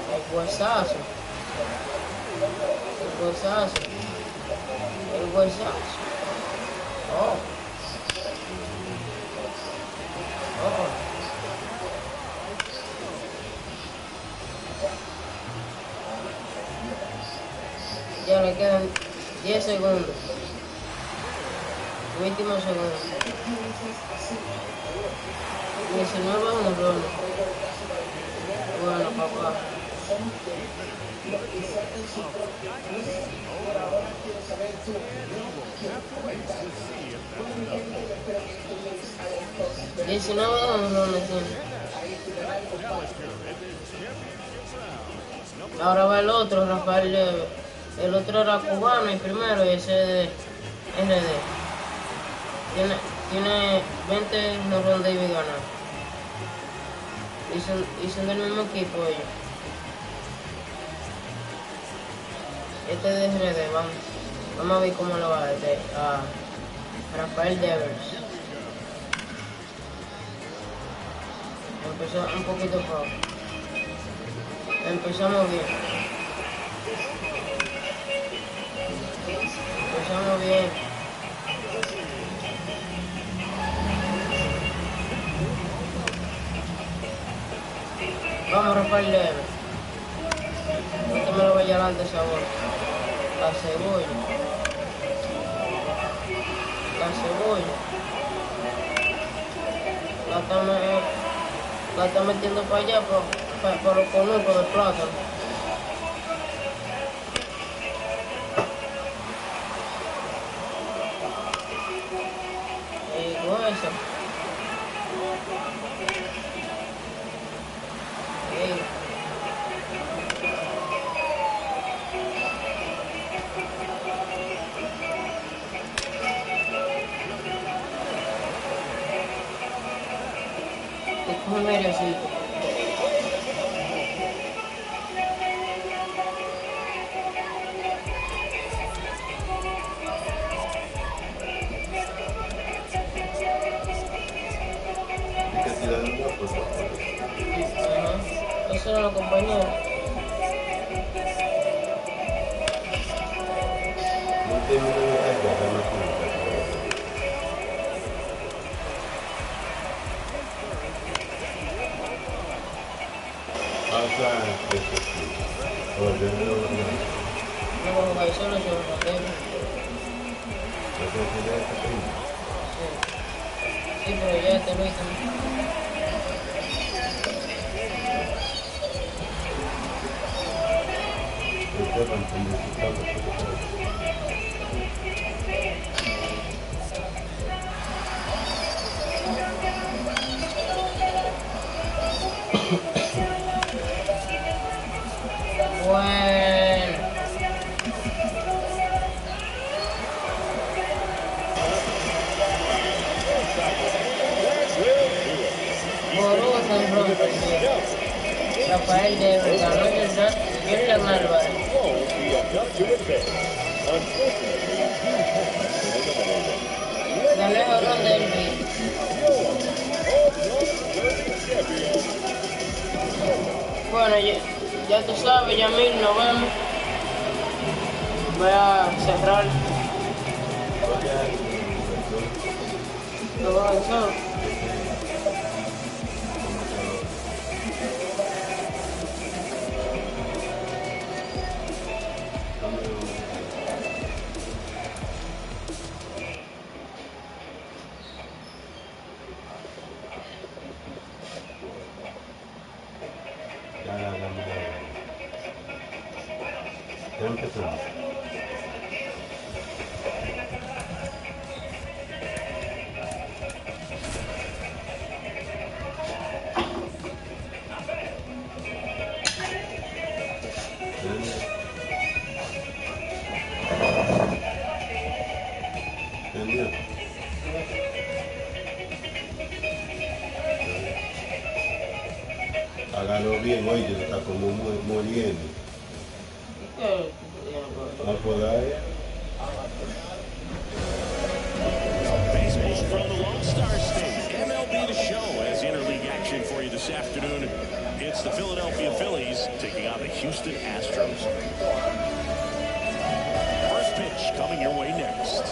El huesazo. El huesazo. El huesazo. Oh. Oh. Ya le quedan 10 segundos. Último segundo. 19 honrones. Bueno, papá. Ahora va el otro, Rafael Leve. El otro era cubano y primero y ese de RD. Tiene 20 Ron David ganados. Y son del mismo equipo ellos. Este de RD, vamos a ver cómo lo va a Rafael Devers. Empezó un poquito flojo. Empezamos bien. Empezamos bien. Vamos, Rafael Devers. No me lo vaya adelante esa bola. La cebolla. La cebolla. La está metiendo para allá, por los conucos de plátano. Y hueso. Es muy nerviosito. Eso era los compañeros. No, jugar solo yo no tengo. Sí, pero ya te lo hice. Bueno. Rafael Devers ganó el draft y el Álvarez. Gané el ron del beat. Bueno, ya tú sabes, Yamil, nos vemos. Voy a cerrar. Lo voy a hacer. Ya empezamos. bien. Hágalo bien, oye, está como muriendo. No podáis. Baseball from the Lone Star State. MLB The Show has interleague action for you this afternoon. It's the Philadelphia Phillies taking on the Houston Astros. First pitch coming your way next.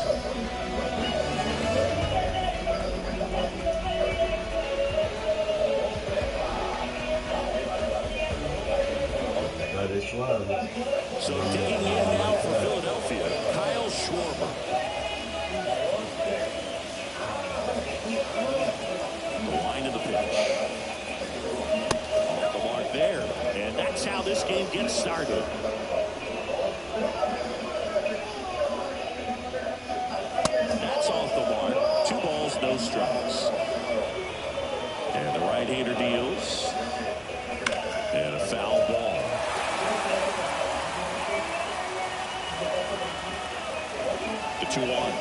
So digging in now for Philadelphia, Kyle Schwarber. The line of the pitch. Off the mark there. And that's how this game gets started. That's off the mark. 2 balls, no strikes. And the right-hander deals. And a foul ball. The 2-1.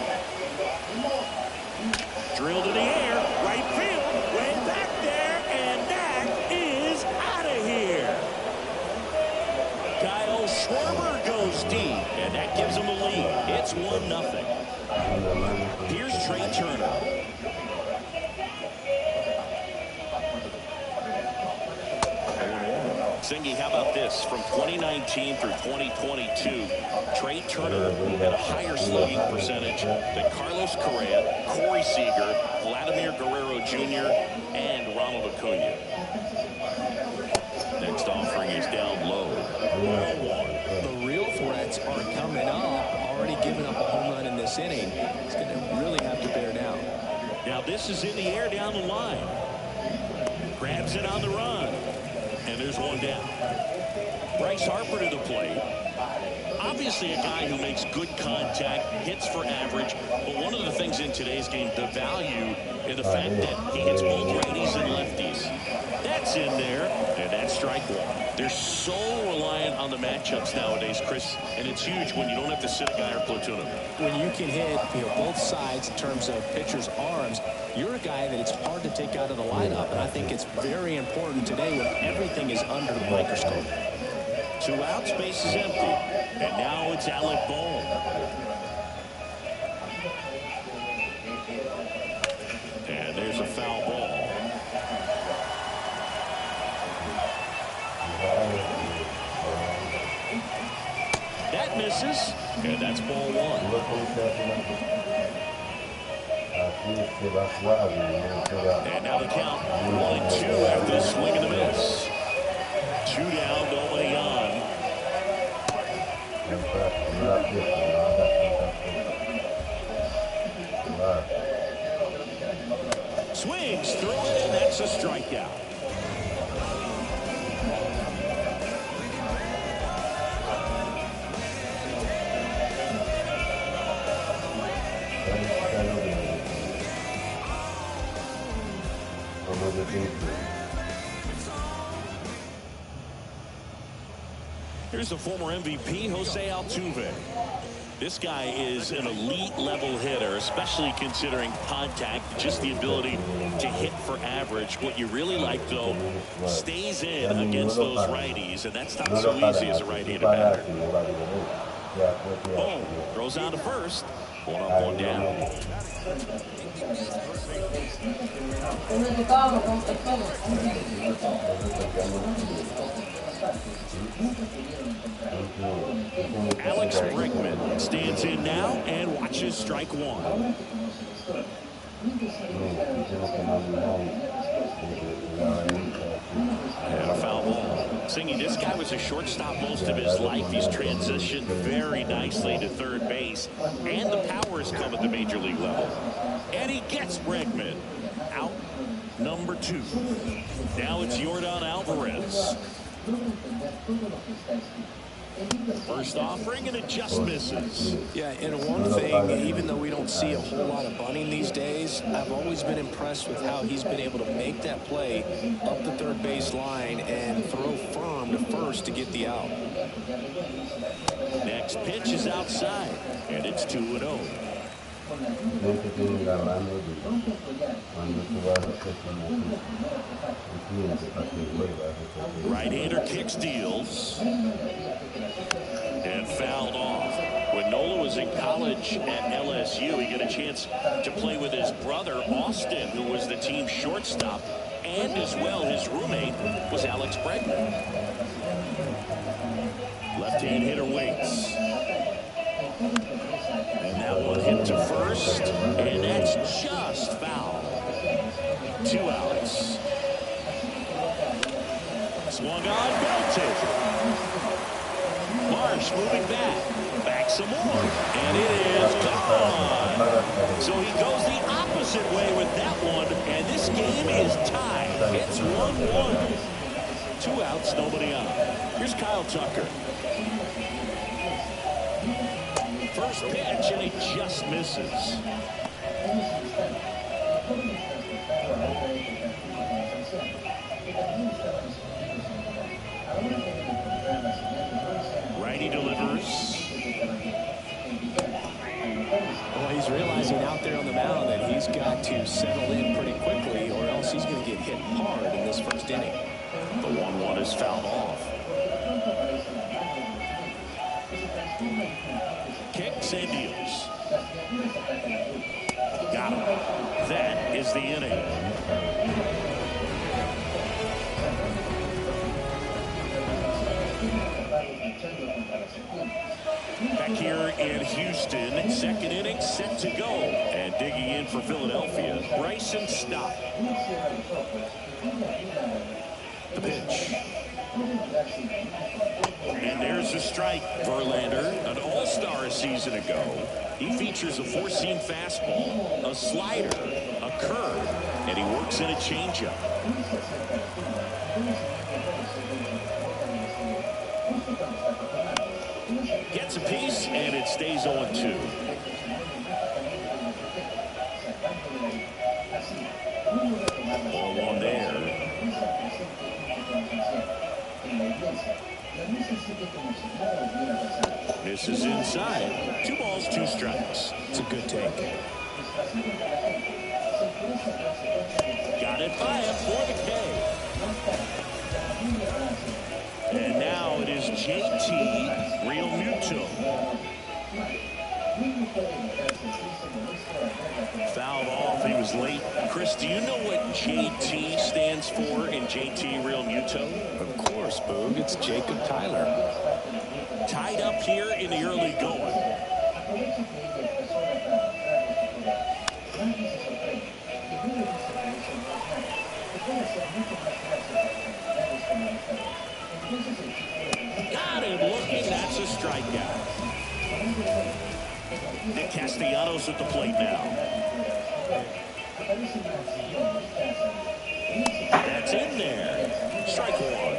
Drilled in the air, right field, way back there, and that is out of here. Kyle Schwarber goes deep, and that gives him the lead. It's 1-0. Here's Trey Turner. Singy, how about this? From 2019 through 2022, Trey Turner had a higher slugging percentage than Carlos Correa, Corey Seager, Vladimir Guerrero Jr., and Ronald Acuna. Next offering is down low. The real threats are coming up. Already giving up a home run in this inning. He's going to really have to bear down. Now this is in the air down the line. Grabs it on the run. And there's one down. Bryce Harper to the plate. Obviously a guy who makes good contact, hits for average, but one of the things in today's game, the value in the fact that he hits both righties and lefties. That's in there, and that's strike 1. They're so reliant on the matchups nowadays, Chris, and it's huge when you don't have to sit a guy or platoon him. When you can hit both sides in terms of pitchers' arms, you're a guy that it's hard to take out of the lineup, and I think it's very important today when everything is under the microscope. 2 outs, base is empty, and now it's Alec Bohm. And there's a foul ball. That misses, and that's ball 1. And now the count 1-2 after this swing and a miss. 2 down, nobody on. Swings through it, and that's a strikeout. Here's the former MVP, Jose Altuve. This guy is an elite level hitter, especially considering contact, just the ability to hit for average. What you really like, though, stays in against those righties, and that's not so easy as a right-handed batter. Boom, throws out to first. 1 up, 1 down. Alex Bregman stands in now and watches strike 1. And a foul ball. Singy, this guy was a shortstop most of his life. He's transitioned very nicely to third base, and the power has come at the major league level. And he gets Bregman out number 2. Now it's Yordan Alvarez. First offering, and it just misses. Yeah, and one thing, even though we don't see a whole lot of bunting these days, I've always been impressed with how he's been able to make that play up the third base line and throw firm to first to get the out. Next pitch is outside, and it's 2-0. No te tienen grabando cuando tú vas a hacer como un cliente para que vuelvas. Right-hander kick steals. And fouled off. When Nola was in college at LSU, he got a chance to play with his brother, Austin, who was the team shortstop. And as well, his roommate was Alex Bregman. Left-hand hitter waits. And that one hit to first. And that's just foul. 2 outs. Swung on, belted. Marsh moving back some more, and it is gone. So he goes the opposite way with that one, and this game is tied. It's 1-1. 2 outs, nobody out. Here's Kyle Tucker. First pitch, and he just misses. Righty delivers. Well, he's realizing out there on the mound that he's got to settle in pretty quickly, or else he's going to get hit hard in this first inning. The 1-1 is fouled off. Kicks and deals. Got him. That is the inning. Back here in Houston, second inning set to go. And digging in for Philadelphia, Bryson Stott. The pitch. And there's a strike. Verlander, an all-star a season ago. He features a four-seam fastball, a slider, a curve, and he works in a changeup. Gets a piece, and it stays 0-2. Ball one there. Misses inside. 2 balls, 2 strikes. It's a good take. Got it by him for the K. And now it is JT Realmuto. Fouled off. He was late. Chris, do you know what JT stands for in JT Realmuto? Of course, Boog. It's Jacob Tyler. Tied up here in the early going. Got him looking. That's a strikeout. Nick Castellanos at the plate now. That's in there. Strike one.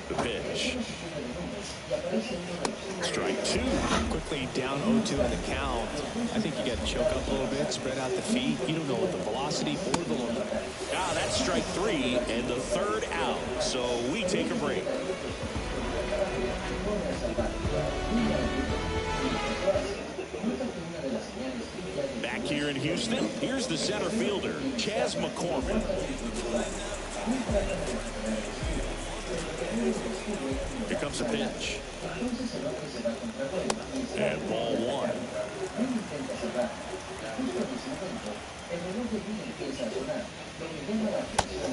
The pitch. Strike two. Quickly down 0-2 in the count. I think you got to choke up a little bit, spread out the feet. You don't know what the velocity or the look. Ah, that's strike three and the third out. So we take a break. Back here in Houston, here's the center fielder, Chas McCormick. Here comes a pitch. And ball one.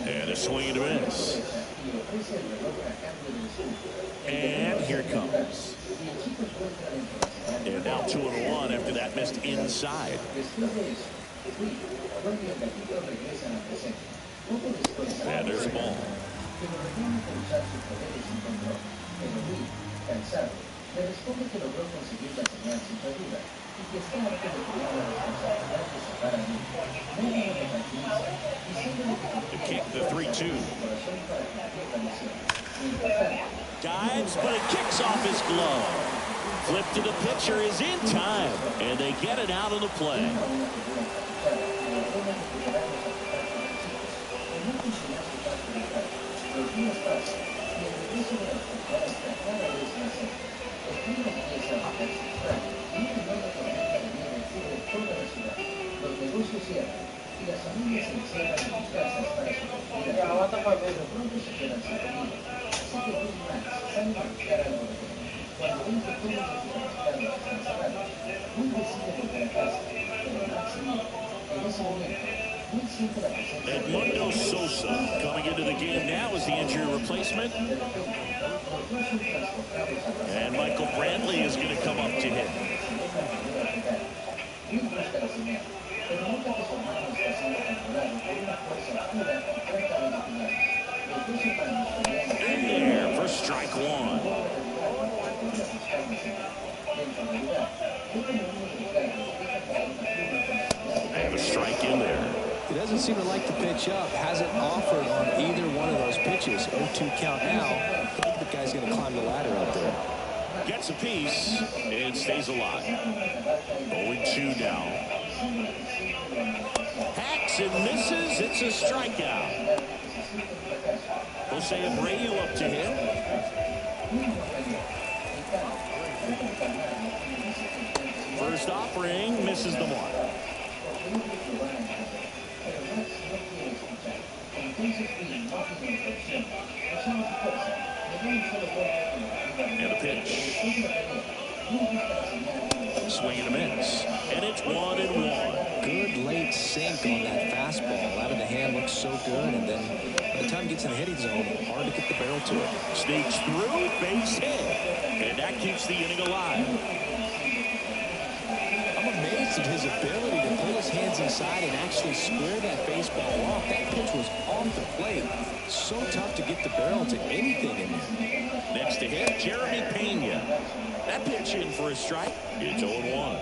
And a swing and a miss. And here it comes. And now 2-1 after that missed inside. And there's a ball. The kick, the 3-2. Dives, but it kicks off his glove. Flip to the pitcher is in time, and they get it out of the play. no es fácil y el regreso de la temporada está cada vez más cerca. El clima empieza a volverse extraño y una nueva tormenta de nieve cubre toda la ciudad. Los negocios cierran y las familias se encierran en sus casas para sobrevivir. Pero pronto se quedan sin comida. Así que Big Max salen a buscar algo de comer. Cuando ven que todos los supermercados están cerrados, Will decide volver a casa, pero Max se niega. En ese momento, Will siente la presencia de Edmundo Sosa coming into the game now as the injury replacement. And Michael Brantley is going to come up to hit. Will busca la señal, pero nota que su hermano está siendo controlado por una fuerza oscura que trata de detenerlo. Los dos hermanos pelean In there for strike one. They have a strike in there. He doesn't seem to like the pitch up. Hasn't offered on either one of those pitches. 0-2 count now. I think the guy's going to climb the ladder up there. Gets a piece and stays alive. 0-2 now. Hacks and misses. It's a strikeout. Jose Abreu up to him. First offering misses the mark. And a pitch. Swing and a miss. And it's 1-1. Good late sink on that fastball. Out of the hand looks so good. And then by the time he gets in the hitting zone, hard to get the barrel to it. Sneaks through, base hit. And that keeps the inning alive. I'm amazed at his ability to pull his hands inside and actually square that baseball off. That pitch was off the plate. So tough to get the barrel to anything in there. Next to hit, Jeremy Pena. That pitch in for a strike. It's 0-1.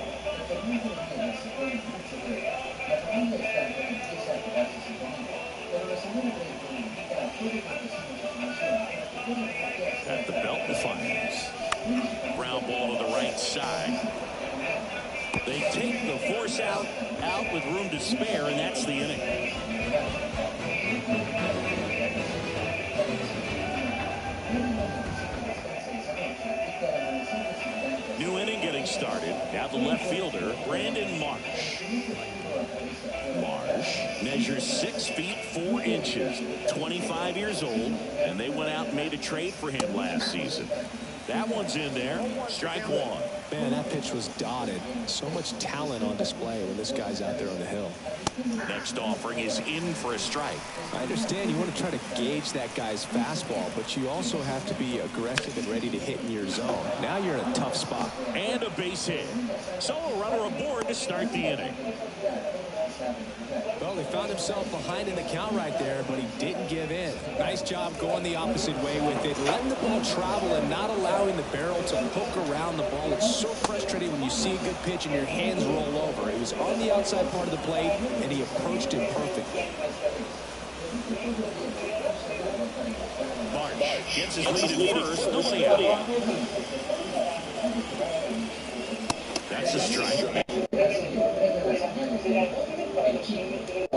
At the belt defines. Ground ball to the right side. They take the force out with room to spare, and that's the inning. New inning getting started. Now the left fielder, Brandon Marsh. Marsh measures 6 feet 4 inches, 25 years old, and they went out and made a trade for him last season. That one's in there. Strike one. Man, that pitch was dotted. So much talent on display when this guy's out there on the hill. Next offering is in for a strike. I understand you want to try to gauge that guy's fastball, but you also have to be aggressive and ready to hit in your zone. Now you're in a tough spot. And a base hit. So a runner aboard to start the inning. Well, he found himself behind in the count right there, but he didn't give in. Nice job going the opposite way with it, letting the ball travel and not allowing the barrel to hook around the ball. It's so frustrating when you see a good pitch and your hands roll over. It was on the outside part of the plate, and he approached it perfectly. Marsh gets his lead in first. Nobody out. That's a strike.